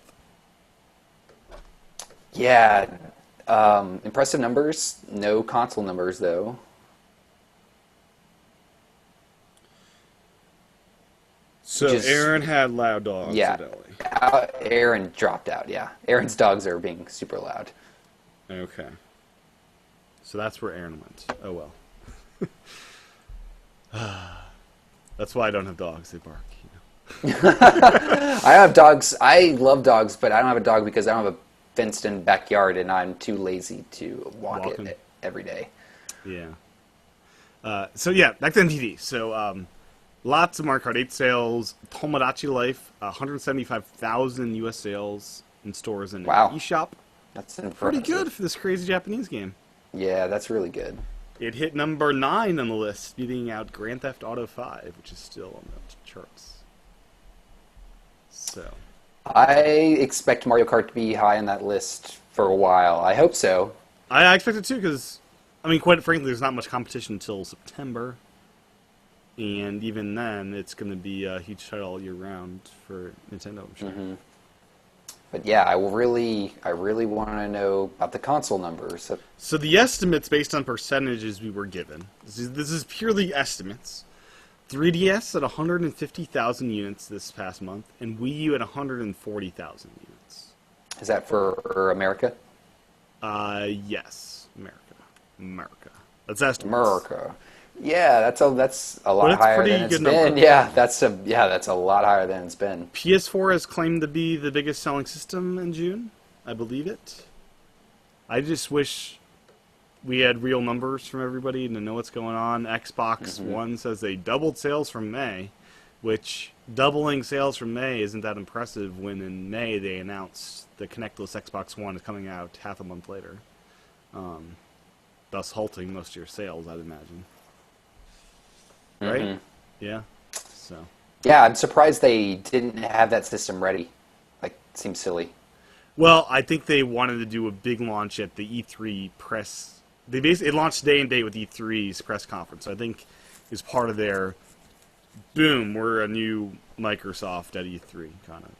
Yeah, impressive numbers. No console numbers, though. So Aaron had loud dogs. Yeah, Evidently. Aaron dropped out, yeah. Aaron's dogs are being super loud. Okay. So that's where Aaron went. Oh well. That's why I don't have dogs. They bark. I have dogs. I love dogs, but I don't have a dog because I don't have a fenced-in backyard, and I'm too lazy to walk it every day. Yeah. So yeah, back to MTV. So lots of Mario Kart 8 sales. Tomodachi Life, 175,000 U.S. sales in stores and eShop. That's impressive. Pretty good for this crazy Japanese game. Yeah, that's really good. It hit number 9 on the list, beating out Grand Theft Auto 5, which is still on the charts. So I expect Mario Kart to be high on that list for a while. I hope so. I expect it too, because, I mean, quite frankly, there's not much competition until September. And even then, it's going to be a huge title all year round for Nintendo, I'm sure. But yeah, I really want to know about the console numbers. So the estimates based on percentages we were given. This is purely estimates. 3DS at 150,000 units this past month, and Wii U at 140,000 units. Is that for America? Yes, America. That's estimates. America. Yeah, that's a lot it's higher pretty than it's good been. number. Yeah, that's a lot higher than it's been. PS4 has claimed to be the biggest selling system in June. I believe it. I just wish we had real numbers from everybody to know what's going on. Xbox One says they doubled sales from May, which doubling sales from May isn't that impressive when in May they announced the connectless Xbox One is coming out half a month later. Thus halting most of your sales, I'd imagine. Right? Yeah. So. Yeah, I'm surprised they didn't have that system ready. Like, it seems silly. Well, I think they wanted to do a big launch at the E3 press. It launched day and date with E3's press conference. So I think is part of their boom, we're a new Microsoft at E3, kind of.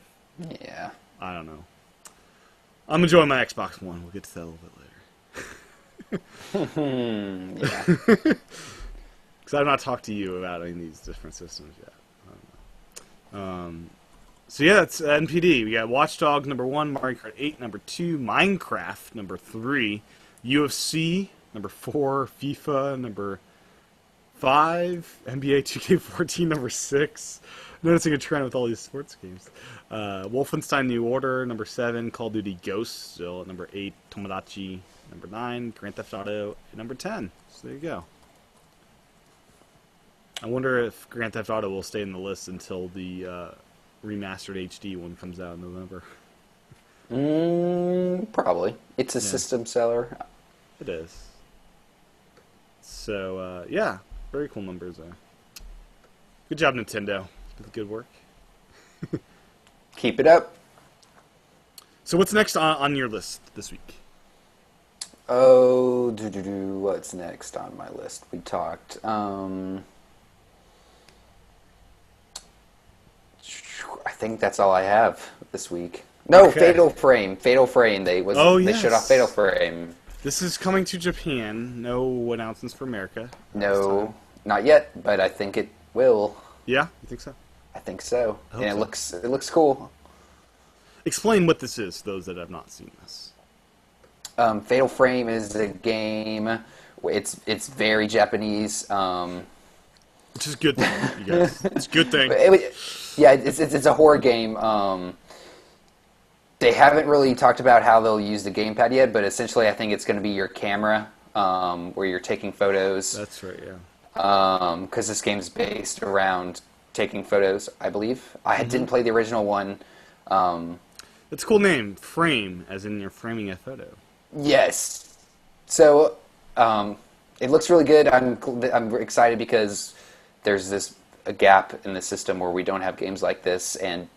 Yeah. I don't know. I'm enjoying my Xbox One. We'll get to that a little bit later. Yeah. Because I've not talked to you about any of these different systems yet. I don't know. So yeah, that's NPD. We got Watch Dogs #1, Mario Kart 8 #2, Minecraft #3, UFC #4, FIFA #5, NBA 2K14 #6. Noticing a trend with all these sports games. Wolfenstein New Order #7, Call of Duty Ghosts still at #8, Tomodachi #9, Grand Theft Auto at #10. So there you go. I wonder if Grand Theft Auto will stay in the list until the remastered HD one comes out in November. Probably. It's a system seller. It is. So, yeah. Very cool numbers there. Good job, Nintendo. Good work. Keep it up. So what's next on your list this week? Oh, what's next on my list? We talked. I think that's all I have this week. No, Okay. Fatal Frame. Fatal Frame. They yes. shut off Fatal Frame. This is coming to Japan. No announcements for America. No, not yet, but I think it will. Yeah, you think so? I think so. I hope And so. it looks cool. Explain what this is to those that have not seen this. Fatal Frame is a game. It's very Japanese. Which is a good thing, you guys. It's a good thing. It's a horror game. They haven't really talked about how they'll use the gamepad yet, but essentially, I think it's going to be your camera, where you're taking photos. That's right, yeah. Because this game's based around taking photos, I believe. I didn't play the original one. It's a cool name. Frame, as in you're framing a photo. Yes. So it looks really good. I'm excited because there's a gap in the system where we don't have games like this, and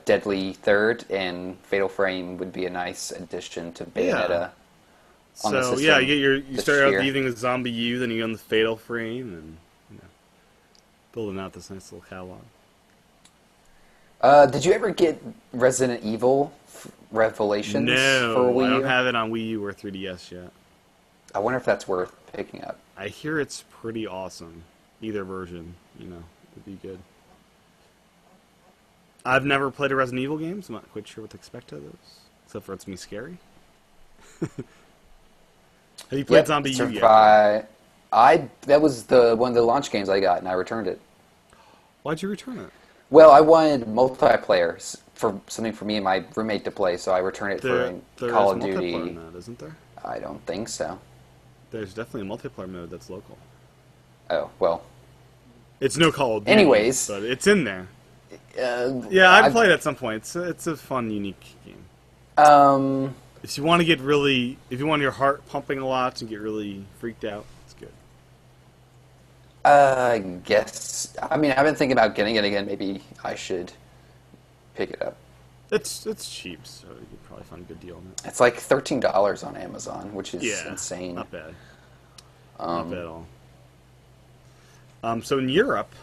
Deadly Third and Fatal Frame would be a nice addition to Bayonetta. On the So system yeah, you this start out year. leaving with Zombie U, then you go on the Fatal Frame, and building out this nice little catalog. Did you ever get Resident Evil Revelations for No, Wii I don't U? have it on Wii U or 3DS yet. I wonder if that's worth picking up. I hear it's pretty awesome. Either version, would be good. I've never played a Resident Evil game, so I'm not quite sure what to expect of those. Except for it's me scary. Have you played Zombie U yet? That was one of the launch games I got, and I returned it. Why'd you return it? Well, I wanted multiplayer for something for me and my roommate to play, so I returned it There for Call is of Duty. multiplayer mode, isn't there? I don't think so. There's definitely a multiplayer mode that's local. Oh well. It's no Call of Duty, Anyways. but it's in there. Yeah, I've played at some point. It's a fun, unique game. If you want to if you want your heart pumping a lot and get really freaked out, it's good. I guess. I mean, I've been thinking about getting it again. Maybe I should pick it up. It's cheap, so you could probably find a good deal on it. It's like $13 on Amazon, which is Yeah, insane. not bad. Not bad at all. So in Europe,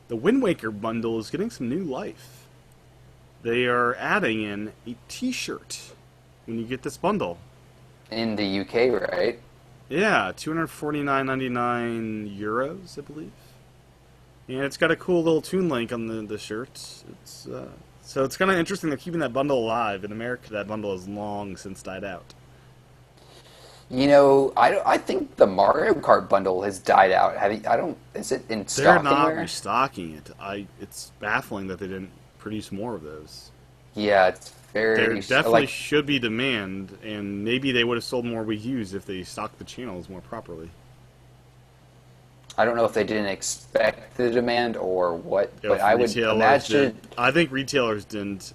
the Wind Waker bundle is getting some new life. They are adding in a T-shirt when you get this bundle. In the UK, right? Yeah, €249.99, I believe. And it's got a cool little Toon Link on the shirt. So it's kind of interesting they're keeping that bundle alive. In America, that bundle has long since died out. You know, I think the Mario Kart bundle has died out. Is it in stock They're not anywhere? restocking it. It's baffling that they didn't produce more of those. Yeah, it's very There definitely like, should be demand, and maybe they would have sold more Wii U's if they stocked the channels more properly. I don't know if they didn't expect the demand or what, If but I would retailers imagine. I think retailers didn't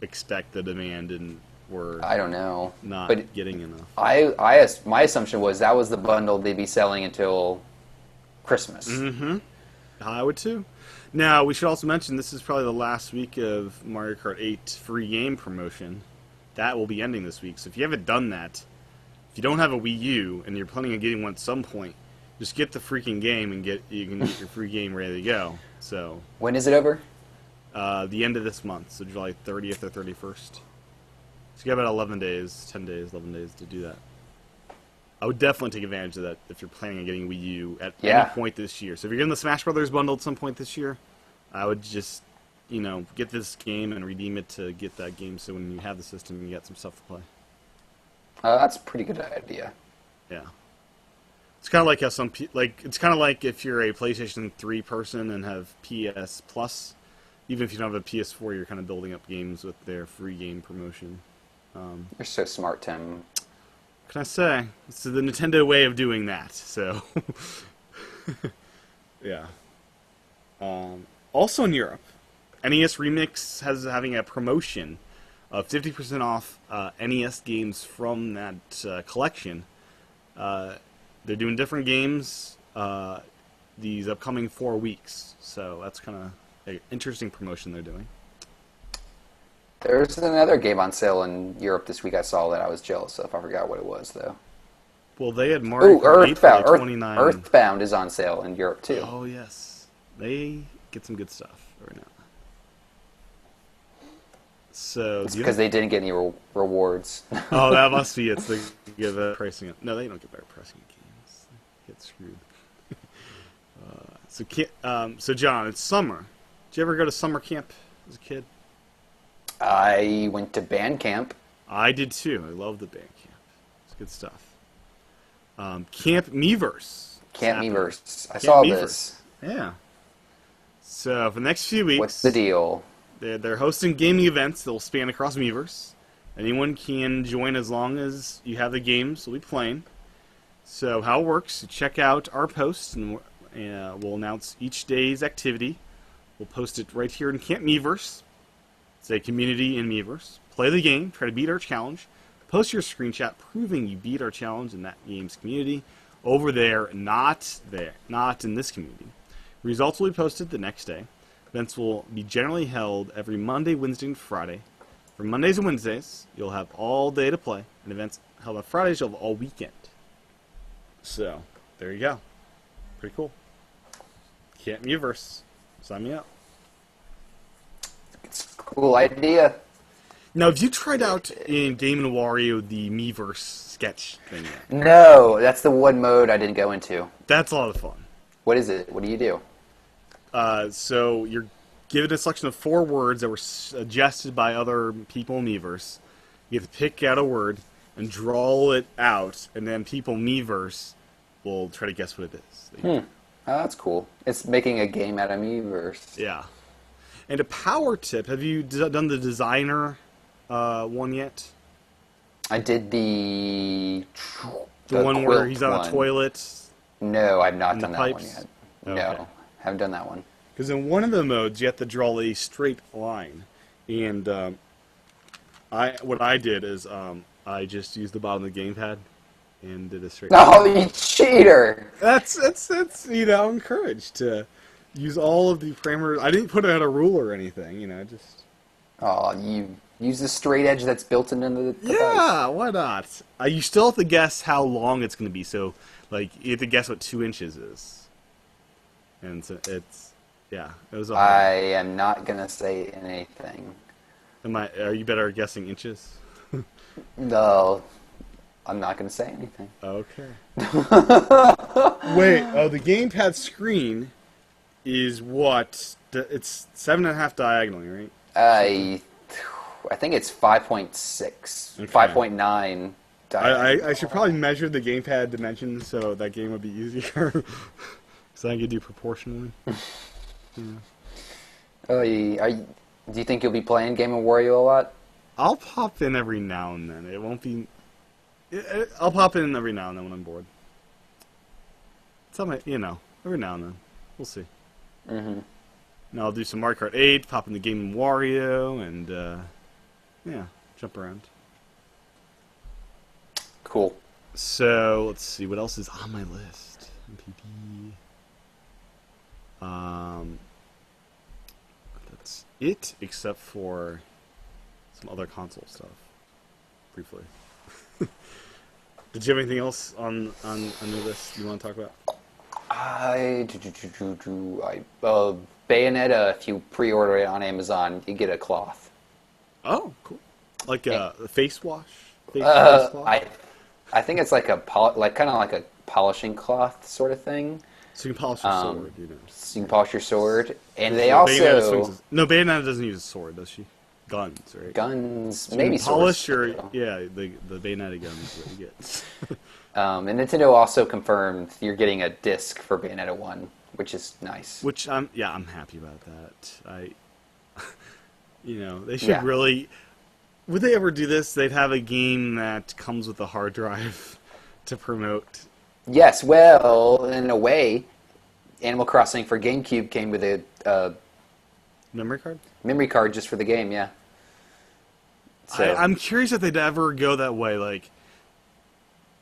expect the demand and were I don't know, not but getting enough. my assumption was that was the bundle they'd be selling until Christmas. Mm-hmm. I would too. Now, we should also mention this is probably the last week of Mario Kart 8 free game promotion. That will be ending this week. So if you haven't done that, if you don't have a Wii U and you're planning on getting one at some point, Just get the freaking game and you can get your free game ready to go. So When is it over? the end of this month, so July 30th or 31st. So you got about 11 days, 10 days, 11 days to do that. I would definitely take advantage of that if you're planning on getting Wii U at any point this year. So if you're getting the Smash Brothers bundle at some point this year, I would just, get this game and redeem it to get that game. So when you have the system, you got some stuff to play. That's a pretty good idea. Yeah. It's kind of like how it's kind of like if you're a PlayStation 3 person and have PS Plus, even if you don't have a PS4, you're kind of building up games with their free game promotion. You're so smart, Tim. What can I say? It's the Nintendo way of doing that. So, yeah. Also in Europe, NES Remix having a promotion of 50% off NES games from that collection. They're doing different games these upcoming 4 weeks, so that's kind of an interesting promotion they're doing. There's another game on sale in Europe this week I saw that I was jealous of. I forgot what it was, though. Well, they had Mario Kart 8 for like $29. Earthbound is on sale in Europe, too. Oh, yes. They get some good stuff right now. So, It's because they didn't get any rewards. Oh, that must be it. So they get better pricing. No, they don't get better pricing in games. They get screwed. So John, it's summer. Did you ever go to summer camp as a kid? I went to band camp. I did too. I love the band camp. It's good stuff. Camp Miiverse. Camp Miiverse. I Camp saw Miiverse. this. Yeah. So for the next few weeks, What's the deal? They're hosting gaming events that will span across Miiverse. Anyone can join as long as you have the games we'll be playing. So how it works, check out our post, and we'll announce each day's activity. We'll post it right here in Camp Miiverse. Say community in Miiverse. Play the game, try to beat our challenge. Post your screenshot proving you beat our challenge in that game's community. Over there, not in this community. Results will be posted the next day. Events will be generally held every Monday, Wednesday, and Friday. For Mondays and Wednesdays, you'll have all day to play. And events held on Fridays, you'll have all weekend. So, there you go. Pretty cool. Camp Miiverse. Sign me up. It's a cool idea. Now, have you tried out in Game & Wario the Miiverse sketch thing yet? No, that's the one mode I didn't go into. That's a lot of fun. What is it? What do you do? So you're given a selection of 4 words that were suggested by other people in Miiverse. You have to pick out a word and draw it out, and then people Miiverse will try to guess what it is. Oh, that's cool. It's making a game out of Miiverse. Yeah. And a power tip, have you done the designer one yet? I did the one where quilt he's on one. a toilet? No, I've not And done the that pipes? one yet. Okay. No, haven't done that one. Because in one of the modes, you have to draw a straight line. And what I did is I just used the bottom of the gamepad and did a straight line. Oh, you cheater! That's encouraged to use all of the parameters. I didn't put out a rule or anything, just... Oh, you use the straight edge that's built into the device. Yeah, why not? You still have to guess how long it's going to be, so, you have to guess what 2 inches is. And so it was a hard I am not gonna say anything. Are you better at guessing inches? No, I'm not gonna say anything. Okay. Wait, the gamepad screen is what? It's 7.5 diagonally, right? I think it's 5.6, Okay. 5.9. I should probably measure the gamepad dimensions so that game would be easier. So I could do proportionally. Do you think you'll be playing Game of Wario a lot? I'll pop in every now and then. It won't be... I'll pop in every now and then when I'm bored. It's on my, every now and then. We'll see. Mm-hmm. Now I'll do some Mario Kart 8, pop in the Game of Wario, and, jump around. Cool. So, let's see, what else is on my list? MPP. That's it, except for some other console stuff. Briefly. Did you have anything else on your list you want to talk about? Bayonetta, if you pre-order it on Amazon, you get a cloth. Oh, cool. Like a face wash? Face cloth? I think it's like kind of like a polishing cloth sort of thing. So you can polish your sword, you know. So you can polish your sword, and they Bayonetta also no, Bayonetta doesn't use a sword, does she? Guns, right? guns, So you maybe can polish swords. your the Bayonetta gun is what you get. And Nintendo also confirmed you're getting a disc for Bayonetta 1, which is nice. Which I'm happy about that. They should Yeah. really. Would they ever do this? They'd have a game that comes with a hard drive to promote. Yes, well, in a way, Animal Crossing for GameCube came with a Memory card? memory card just for the game, yeah. So, I'm curious if they'd ever go that way, like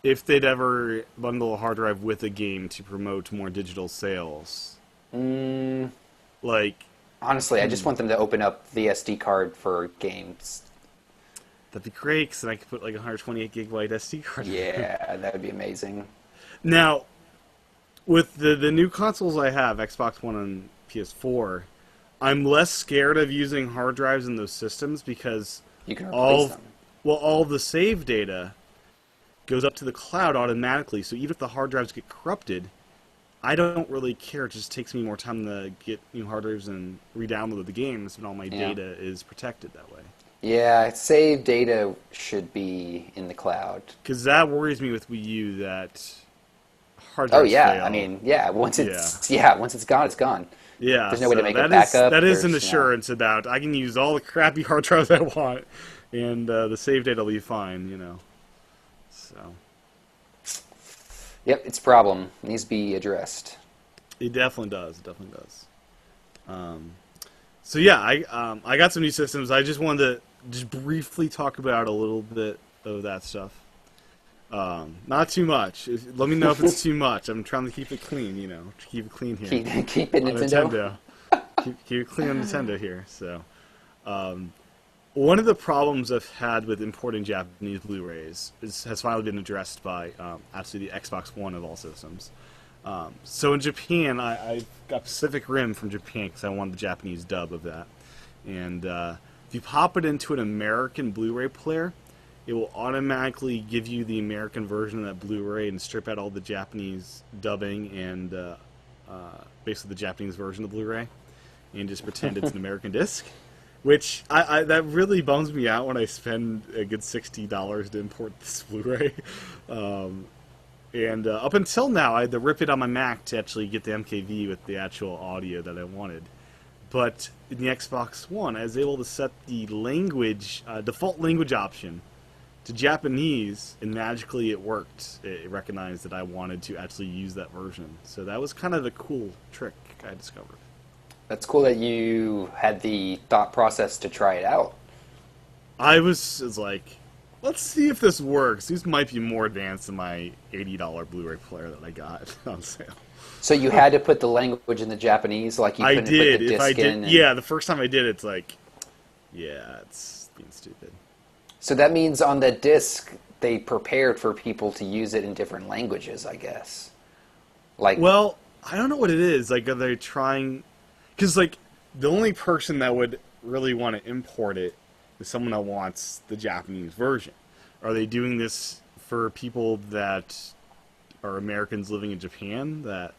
if they'd ever bundle a hard drive with a game to promote more digital sales. Like, honestly, I just want them to open up the SD card for games. that'd be great, because then I could put like a 128 gigabyte SD card. Yeah, that would be amazing. Now, with the new consoles I have, Xbox One and PS4, I'm less scared of using hard drives in those systems because You can replace all them. all the save data goes up to the cloud automatically. So even if the hard drives get corrupted, I don't really care. It just takes me more time to get new hard drives and re-download the games, and all my Yeah. data is protected that way. Yeah, save data should be in the cloud. Because that worries me with Wii U, that hard Oh drives yeah, fail. I mean, yeah. Once it's gone, it's gone. Yeah, There's no way to so make it that back is- up. That is an There's, assurance about I can use all the crappy hard drives I want, and the save data will be fine, So Yep, it's a problem. It needs to be addressed. it definitely does. It definitely does. So yeah, I got some new systems. I just wanted to just briefly talk about a little bit of that stuff. Not too much. Let me know if it's too much. I'm trying to keep it clean, keep it clean here. Keep it On Nintendo. keep it clean on Nintendo here. So, one of the problems I've had with importing Japanese Blu-rays has finally been addressed by actually the Xbox One of all systems. So in Japan, I got Pacific Rim from Japan because I wanted the Japanese dub of that. And if you pop it into an American Blu-ray player, it will automatically give you the American version of that Blu-ray and strip out all the Japanese dubbing and basically the Japanese version of the Blu-ray, and just pretend it's an American disc. Which that really bums me out when I spend a good $60 to import this Blu-ray. And up until now, I had to rip it on my Mac to actually get the MKV with the actual audio that I wanted. But in the Xbox One, I was able to set the default language option to Japanese, and magically it worked. It recognized that I wanted to actually use that version. So that was kind of a cool trick I discovered. That's cool that you had the thought process to try it out. I was like, let's see if this works. These might be more advanced than my $80 Blu-ray player that I got on sale. So you had to put the language in the Japanese, like you I couldn't did. put the If I disc did, in. yeah, the first time I did, it's like, yeah, it's being stupid. So that means on the disc, they prepared for people to use it in different languages, I guess. Like, Well, I don't know what it is. Like, are they trying? Because like the only person that would really want to import it is someone that wants the Japanese version. Are they doing this for people that are Americans living in Japan? That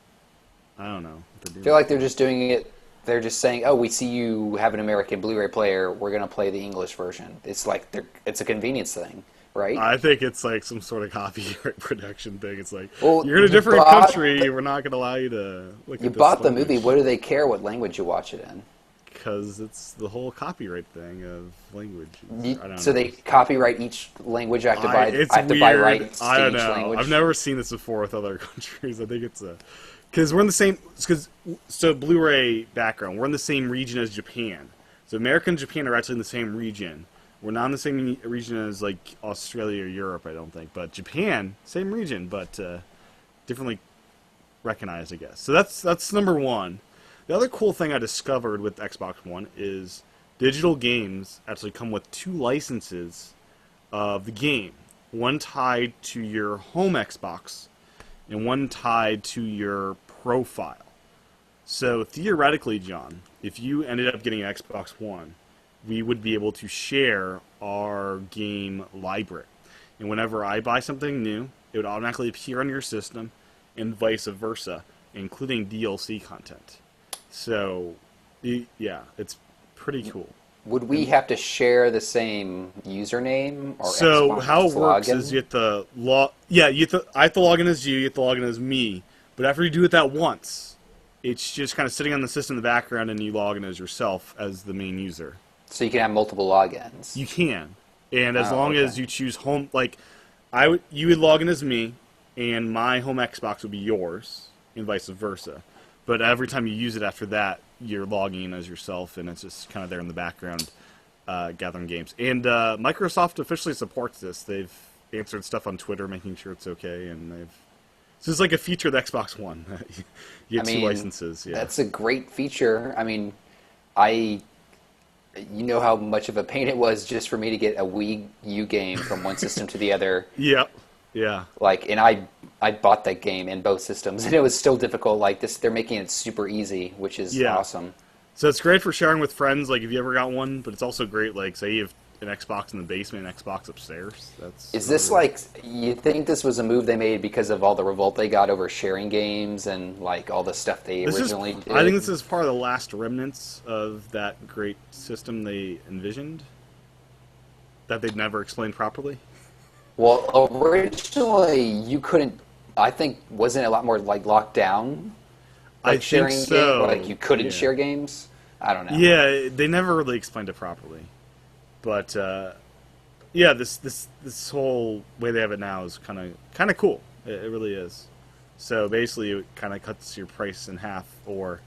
I don't know. What they're I doing. feel like they're just doing it. They're just saying, "Oh, we see you have an American Blu-ray player. We're gonna play the English version." It's like it's a convenience thing, right? I think it's like some sort of copyright protection thing. It's like, Well, you're in a you different bought country, we're not going to allow you to look You at this bought the language. movie. What do they care what language you watch it in? Because it's the whole copyright thing of language. I don't So know. they copyright each language. I have to buy. It's I have to buy weird. rights I to don't each know. language. I've never seen this before with other countries. I think it's because we're in the same. So Blu-ray background. We're in the same region as Japan. So America and Japan are actually in the same region. We're not in the same region as like Australia or Europe, I don't think. But Japan, same region, but differently recognized, I guess. So that's number one. The other cool thing I discovered with Xbox One is digital games actually come with 2 licenses of the game. One tied to your home Xbox, and one tied to your profile. So theoretically, John, if you ended up getting an Xbox One, we would be able to share our game library. And whenever I buy something new, it would automatically appear on your system, and vice versa, including DLC content. So, yeah, it's pretty cool. Would we have to share the same username or So Xbox how it works login? is you have to I have to log in as you have to log in as me. But after you do it that once, it's just kind of sitting on the system in the background, and you log in as yourself as the main user. So you can have multiple logins. You can, and as Oh, long okay. as you choose home, like you would log in as me, and my home Xbox would be yours, and vice versa. But every time you use it after that, you're logging in as yourself, and it's just kind of there in the background, gathering games. And Microsoft officially supports this. They've answered stuff on Twitter, making sure it's okay, and they've. So it's like a feature of the Xbox One. You get two licenses. Yeah. That's a great feature. I mean, you know how much of a pain it was just for me to get a Wii U game from one system to the other. Yep. Yeah. Like, and I bought that game in both systems, and it was still difficult. Like this, they're making it super easy, which is Yeah. awesome. So it's great for sharing with friends, like if you ever got one, but it's also great, like say you have an Xbox in the basement, an Xbox upstairs. Is this like, you think this was a move they made because of all the revolt they got over sharing games and like all the stuff they originally did? I think this is part of the last remnants of that great system they envisioned that they'd never explained properly. Well, originally you couldn't. I think wasn't it a lot more like locked down? I Like think sharing so. like you couldn't Yeah. share games. I don't know. Yeah, they never really explained it properly. But yeah, this whole way they have it now is kind of cool. It really is. So basically, it kind of cuts your price in half. Or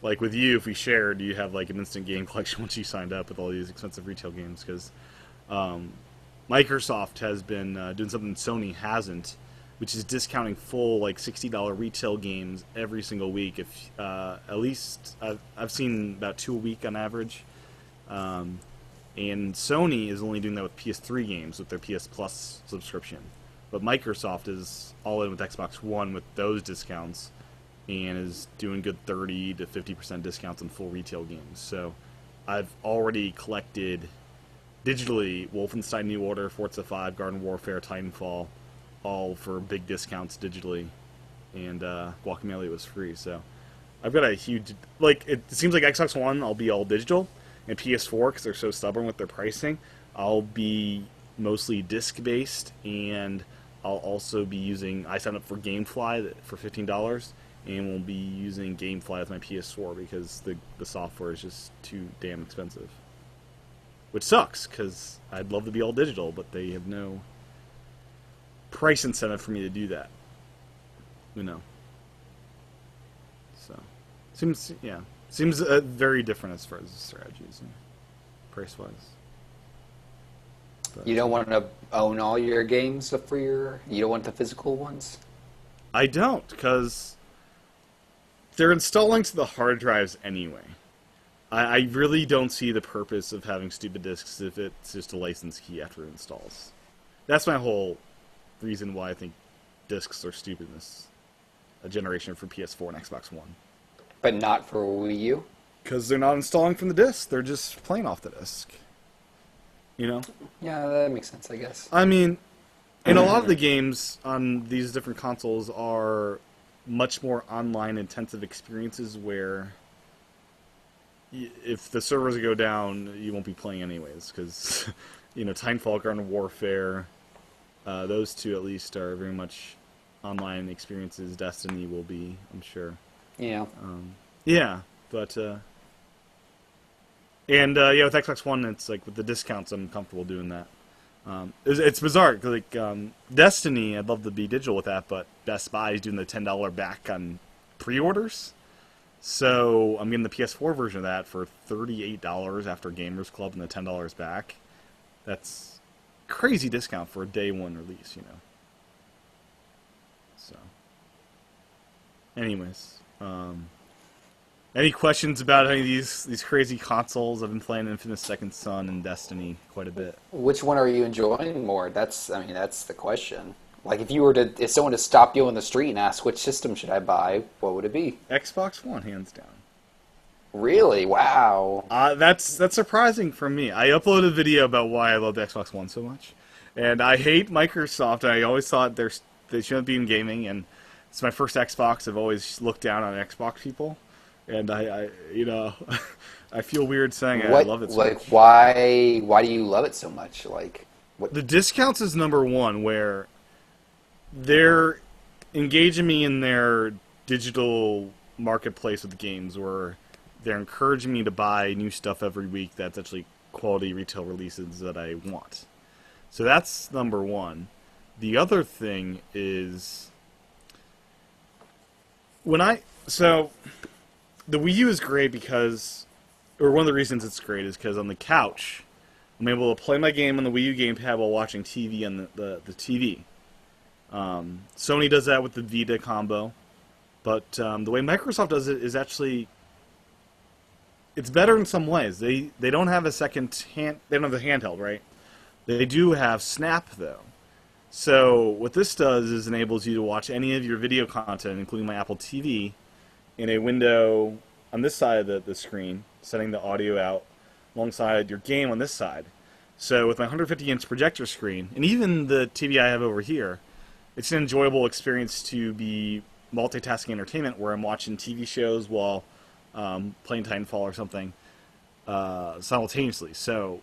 like with you, if we shared, you have like an instant game collection once you signed up with all these expensive retail games. Because Microsoft has been doing something Sony hasn't, which is discounting full like $60 retail games every single week. If at least I've seen about 2 a week on average. And Sony is only doing that with PS3 games with their PS Plus subscription. But Microsoft is all in with Xbox One with those discounts and is doing good 30 to 50% discounts on full retail games. So I've already collected digitally Wolfenstein New Order, Forza 5, Garden Warfare, Titanfall, all for big discounts digitally. And Guacamelee was free. So I've got a huge... Like, it seems like Xbox One, I'll be all digital. And PS4, because they're so stubborn with their pricing, I'll be mostly disc-based, and I'll also be using... I signed up for GameFly for $15, and will be using GameFly with my PS4 because the software is just too damn expensive. Which sucks, because I'd love to be all digital, but they have no price incentive for me to do that. You know. So, seems very different as far as the strategies and price-wise. But You don't want to own all your games for you don't want the physical ones? I don't, because they're installing to the hard drives anyway. I really don't see the purpose of having stupid disks if it's just a license key after it installs. That's my whole reason why I think disks are stupid in this generation for PS4 and Xbox One. But not for Wii U? Because they're not installing from the disk; they're just playing off the disk. You know. Yeah, that makes sense, I guess. I mean, and a lot of the games on these different consoles are much more online intensive experiences where if the servers go down, you won't be playing anyways, because, Titanfall, Garden Warfare, those two at least are very much online experiences. Destiny will be, I'm sure. Yeah. Yeah, but, with Xbox One, it's like with the discounts, I'm comfortable doing that. It's bizarre, 'cause, Destiny, I'd love to be digital with that, but Best Buy is doing the $10 back on pre-orders. So I'm getting the PS4 version of that for $38 after Gamers Club and the $10 back. That's crazy discount for a day one release, So, anyways, any questions about any of these crazy consoles? I've been playing Infamous Second Son and Destiny quite a bit. Which one are you enjoying more? That's the question. Like if someone to stop you on the street and ask which system should I buy, what would it be? Xbox One, hands down. Really? Wow. That's surprising for me. I uploaded a video about why I love the Xbox One so much, and I hate Microsoft. I always thought they shouldn't be in gaming, and it's my first Xbox. I've always looked down on Xbox people, and I I feel weird saying I love it so much. Why do you love it so much? Like, what? The discounts is number one, where they're engaging me in their digital marketplace with games, where they're encouraging me to buy new stuff every week that's actually quality retail releases that I want. So that's number one. The other thing is so the Wii U is great because, or one of the reasons it's great is because on the couch I'm able to play my game on the Wii U gamepad while watching TV on the TV. Sony does that with the Vita combo, but the way Microsoft does it is actually, it's better in some ways. They don't have a second hand. They don't have the handheld, right? They do have Snap though. So what this does is enables you to watch any of your video content, including my Apple TV, in a window on this side of the screen, sending the audio out alongside your game on this side. So with my 150-inch projector screen, and even the TV I have over here, it's an enjoyable experience to be multitasking entertainment where I'm watching TV shows while playing Titanfall or something simultaneously. So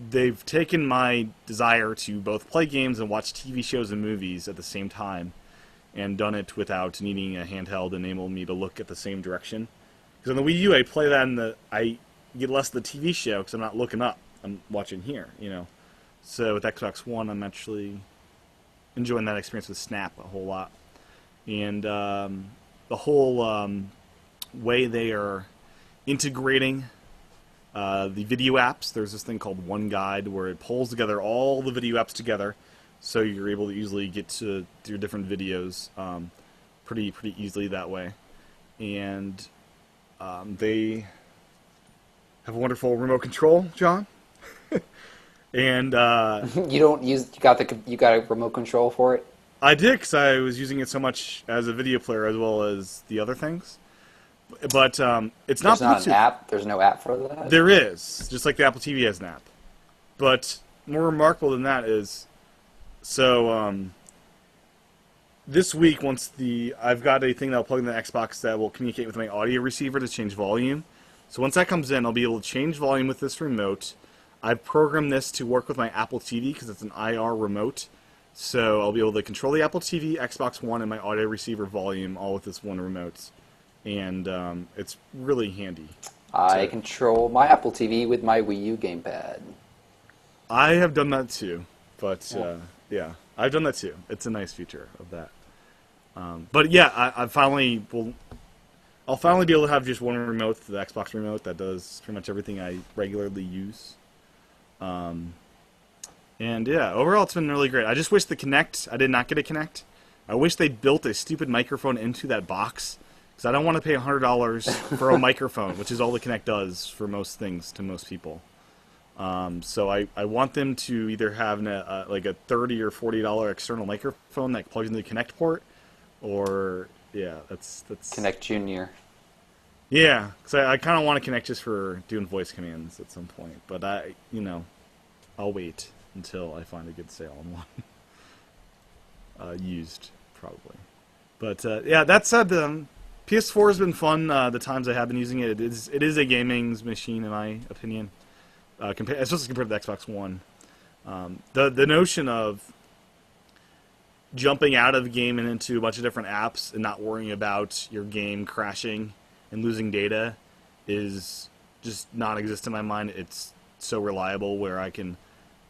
they've taken my desire to both play games and watch TV shows and movies at the same time and done it without needing a handheld, enable me to look at the same direction. Because on the Wii U, I play that and I get less of the TV show because I'm not looking up. I'm watching here, So with Xbox One, I'm actually enjoying that experience with Snap a whole lot. And the whole way they are integrating the video apps. There's this thing called One Guide where it pulls together all the video apps together, so you're able to easily get to your different videos pretty easily that way. And they have a wonderful remote control, John. And you got a remote control for it? I did, because I was using it so much as a video player as well as the other things. But it's not Bluetooth. There's not an app? There's no app for that? There is, just like the Apple TV has an app. But more remarkable than that is, so this week, I've got a thing that I'll plug in the Xbox that will communicate with my audio receiver to change volume. So once that comes in, I'll be able to change volume with this remote. I've programmed this to work with my Apple TV because it's an IR remote. So I'll be able to control the Apple TV, Xbox One, and my audio receiver volume all with this one remote. And it's really handy. I control my Apple TV with my Wii U gamepad. I have done that too, but yeah, I've done that too. It's a nice feature of that. But yeah, I'll finally be able to have just one remote, the Xbox remote, that does pretty much everything I regularly use. And yeah, overall it's been really great. I just wish the Kinect, I did not get a Kinect. I wish they built a stupid microphone into that box, because I don't want to pay $100 for a microphone, which is all the Kinect does for most things to most people. So I want them to either have like a $30 or $40 external microphone that plugs into the Kinect port, or yeah, that's Kinect Junior. Yeah, because I kind of want to connect just for doing voice commands at some point, but I'll wait until I find a good sale on one. Used, probably. But yeah, that said, PS4 has been fun. The times I have been using it, it is a gaming machine in my opinion, especially compared to the Xbox One. The notion of jumping out of a game and into a bunch of different apps and not worrying about your game crashing and losing data is just non-existent in my mind. It's so reliable where I can...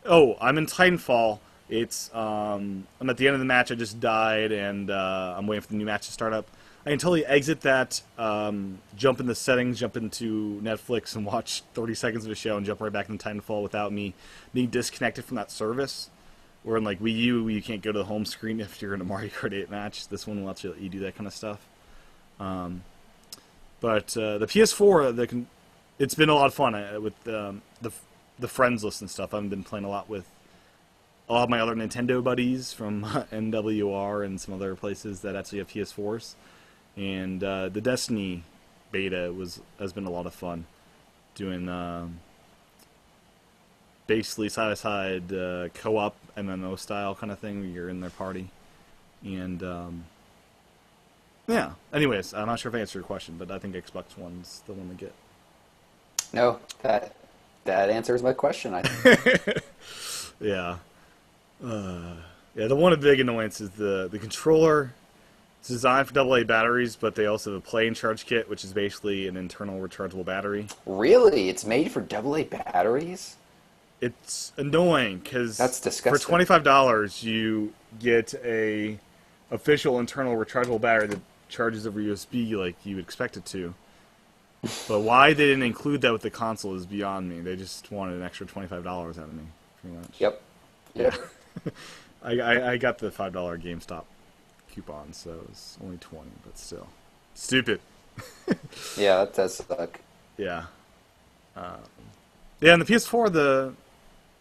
Oh, I'm in Titanfall. I'm at the end of the match. I just died, and I'm waiting for the new match to start up. I can totally exit that, jump in the settings, jump into Netflix, and watch 30 seconds of a show and jump right back into Titanfall without me being disconnected from that service. Where in like Wii U, you can't go to the home screen if you're in a Mario Kart 8 match. This one will let you do that kind of stuff. But the PS4, it's been a lot of fun with the friends list and stuff. I've been playing a lot with all of my other Nintendo buddies from NWR and some other places that actually have PS4s. And the Destiny beta has been a lot of fun, doing basically side-by-side co-op MMO style kind of thing where you're in their party. And yeah, anyways, I'm not sure if I answered your question, but I think Xbox One's the one to get. No, that answers my question, I think. Yeah. Yeah, the one big annoyance is the controller. It's designed for AA batteries, but they also have a play and charge kit, which is basically an internal rechargeable battery. Really? It's made for AA batteries? It's annoying because That's disgusting. for $25 you get a official internal rechargeable battery that charges over USB like you would expect it to. But why they didn't include that with the console is beyond me. They just wanted an extra $25 out of me, pretty much. Yep. Yeah. I got the $5 GameStop coupon, so it was only 20, but still. Stupid. Yeah, that does suck. Yeah. Yeah, and the PS4,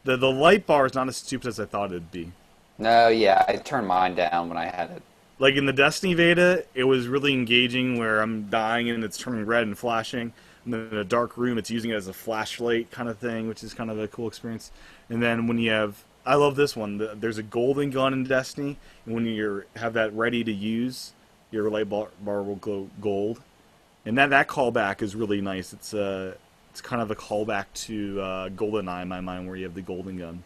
the light bar is not as stupid as I thought it'd be. No, yeah, I turned mine down when I had it. Like in the Destiny beta, it was really engaging where I'm dying and it's turning red and flashing. And then in a dark room, it's using it as a flashlight kind of thing, which is kind of a cool experience. And then when you have... I love this one. There's a golden gun in Destiny, and when you have that ready to use, your light bar will glow gold. And that callback is really nice. It's kind of a callback to GoldenEye in my mind, where you have the golden gun.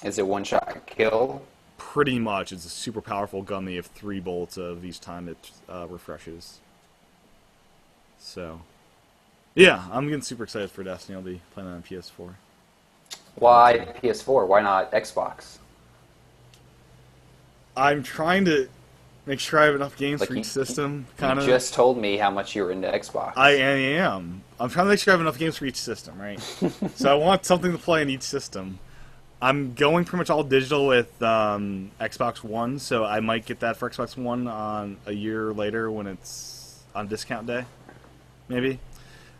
Is it one-shot kill? Pretty much. It's a super powerful gun. They have 3 bullets of each time it refreshes. So, yeah, I'm getting super excited for Destiny. I'll be playing on PS4. Why PS4? Why not Xbox? I'm trying to make sure I have enough games Like for each system. Kind You of. just told me how much you were into Xbox. I am. I'm trying to make sure I have enough games for each system, right? So I want something to play in each system. I'm going pretty much all digital with Xbox One, so I might get that for Xbox One on a year later when it's on discount day, maybe.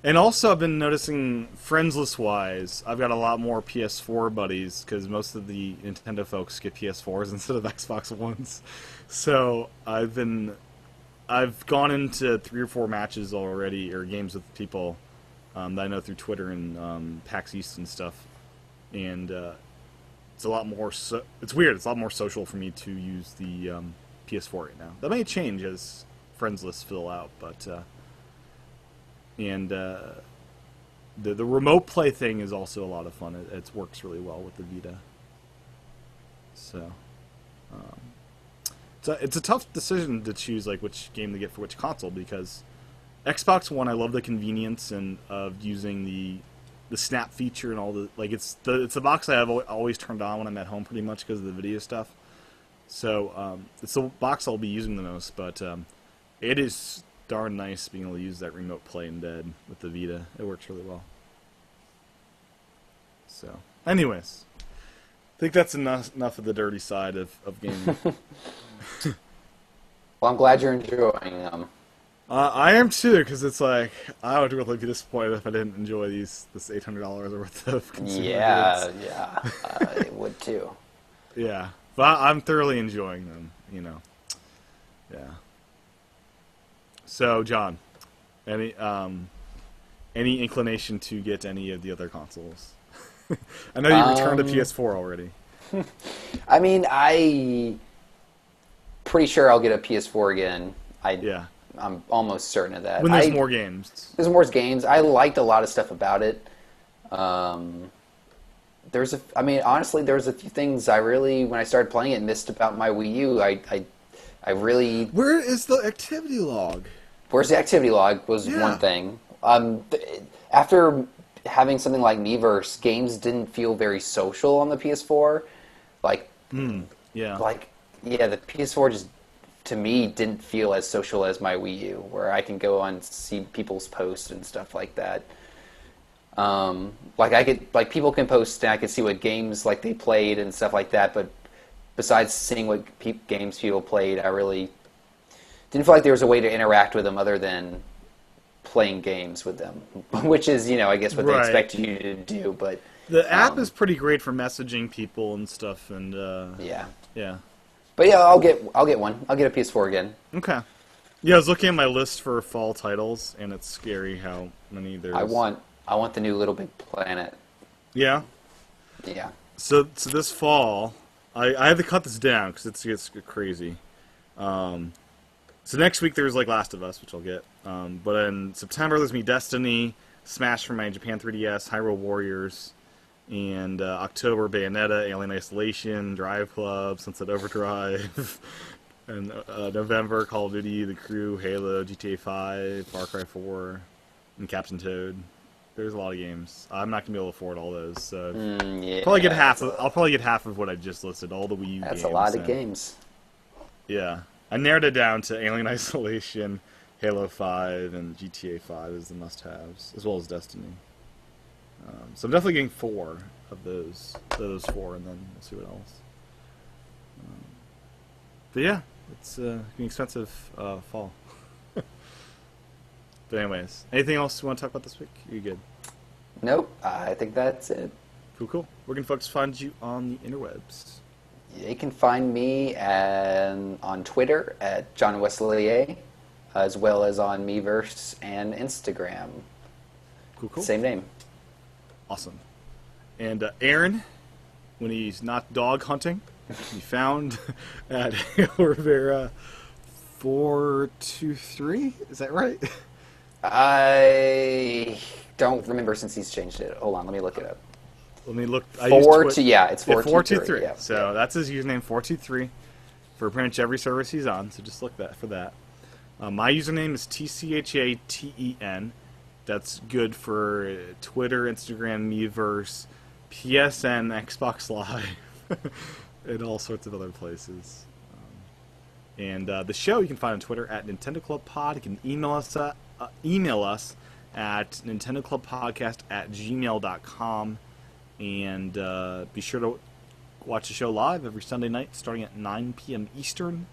And also, I've been noticing, friends-list-wise, I've got a lot more PS4 buddies, because most of the Nintendo folks get PS4s instead of Xbox Ones. So I've gone into 3 or 4 matches already, or games with people that I know through Twitter and PAX East and stuff. And it's a lot more... it's weird, it's a lot more social for me to use the PS4 right now. That may change as friends lists fill out, but... And the remote play thing is also a lot of fun. It works really well with the Vita. So, it's a tough decision to choose like which game to get for which console, because Xbox One, I love the convenience and of using the snap feature and all the it's the box I have always turned on when I'm at home pretty much because of the video stuff. So it's the box I'll be using the most, but it is darn nice being able to use that remote play in bed with the Vita. It works really well. So, anyways, I think that's enough of the dirty side of gaming. Well, I'm glad you're enjoying them. I am too, because it's like I would really be disappointed if I didn't enjoy this $800 worth of consumer goods. Yeah, I would too. Yeah, but I'm thoroughly enjoying them. Yeah. So, John, any inclination to get any of the other consoles? I know you returned to PS4 already. I mean, pretty sure I'll get a PS4 again. I'm almost certain of that. When there's more games. There's more games. I liked a lot of stuff about it. Honestly, there's a few things I really, when I started playing it, missed about my Wii U. I really... Where is the activity log? Where's the activity log was one thing. After having something like Miiverse, games didn't feel very social on the PS4. The PS4 just, to me, didn't feel as social as my Wii U, where I can go on and see people's posts and stuff like that. People can post and I can see what games they played and stuff like that, but besides seeing what games people played, I really didn't feel like there was a way to interact with them other than playing games with them, which is, I guess what they expect you to do. But The app is pretty great for messaging people and stuff, and Yeah. yeah. But yeah, I'll get one. I'll get a PS4 again. Okay. Yeah, I was looking at my list for fall titles, and it's scary how many there's. I want the new Little Big Planet. Yeah. Yeah. So this fall, I have to cut this down because it gets crazy. So next week there's like Last of Us, which I'll get. But in September there's me Destiny, Smash for my Japan 3DS, Hyrule Warriors, and October Bayonetta, Alien Isolation, Drive Club, Sunset Overdrive, and November Call of Duty, The Crew, Halo, GTA 5, Far Cry 4, and Captain Toad. There's a lot of games. I'm not gonna be able to afford all those. So Yeah. I'll probably get half of what I just listed. All the Wii U games. That's a lot of and- games. Yeah, I narrowed it down to Alien Isolation, Halo 5, and GTA 5 as the must-haves, as well as Destiny. So I'm definitely getting 4 of those 4, and then we'll see what else. But yeah, it's gonna be expensive fall. But anyways, anything else you want to talk about this week? You good? Nope. I think that's it. Cool. Where can folks find you on the interwebs? You can find me on Twitter at John Wesleyer, as well as on Miiverse and Instagram. Cool. Same name. Awesome. And Aaron, when he's not dog hunting, he found at Rivera 423. Is that right? I don't remember since he's changed it. Hold on, let me look it up. Let me look. It's 423. 423. Yeah. So that's his username, 423, for pretty much every service he's on. So just look for that. My username is TCHATEN. That's good for Twitter, Instagram, Miiverse, PSN, Xbox Live, and all sorts of other places. And the show you can find on Twitter at Nintendo Club Pod. You can email us at nintendoclubpodcast@gmail.com. And be sure to watch the show live every Sunday night starting at 9 p.m. Eastern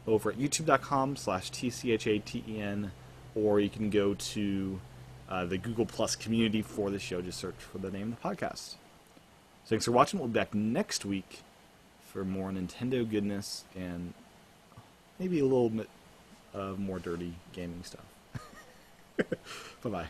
over at youtube.com/TCHATEN, or you can go to the Google Plus community for the show. Just search for the name of the podcast. So thanks for watching. We'll be back next week for more Nintendo goodness and maybe a little bit of more dirty gaming stuff. Bye-bye.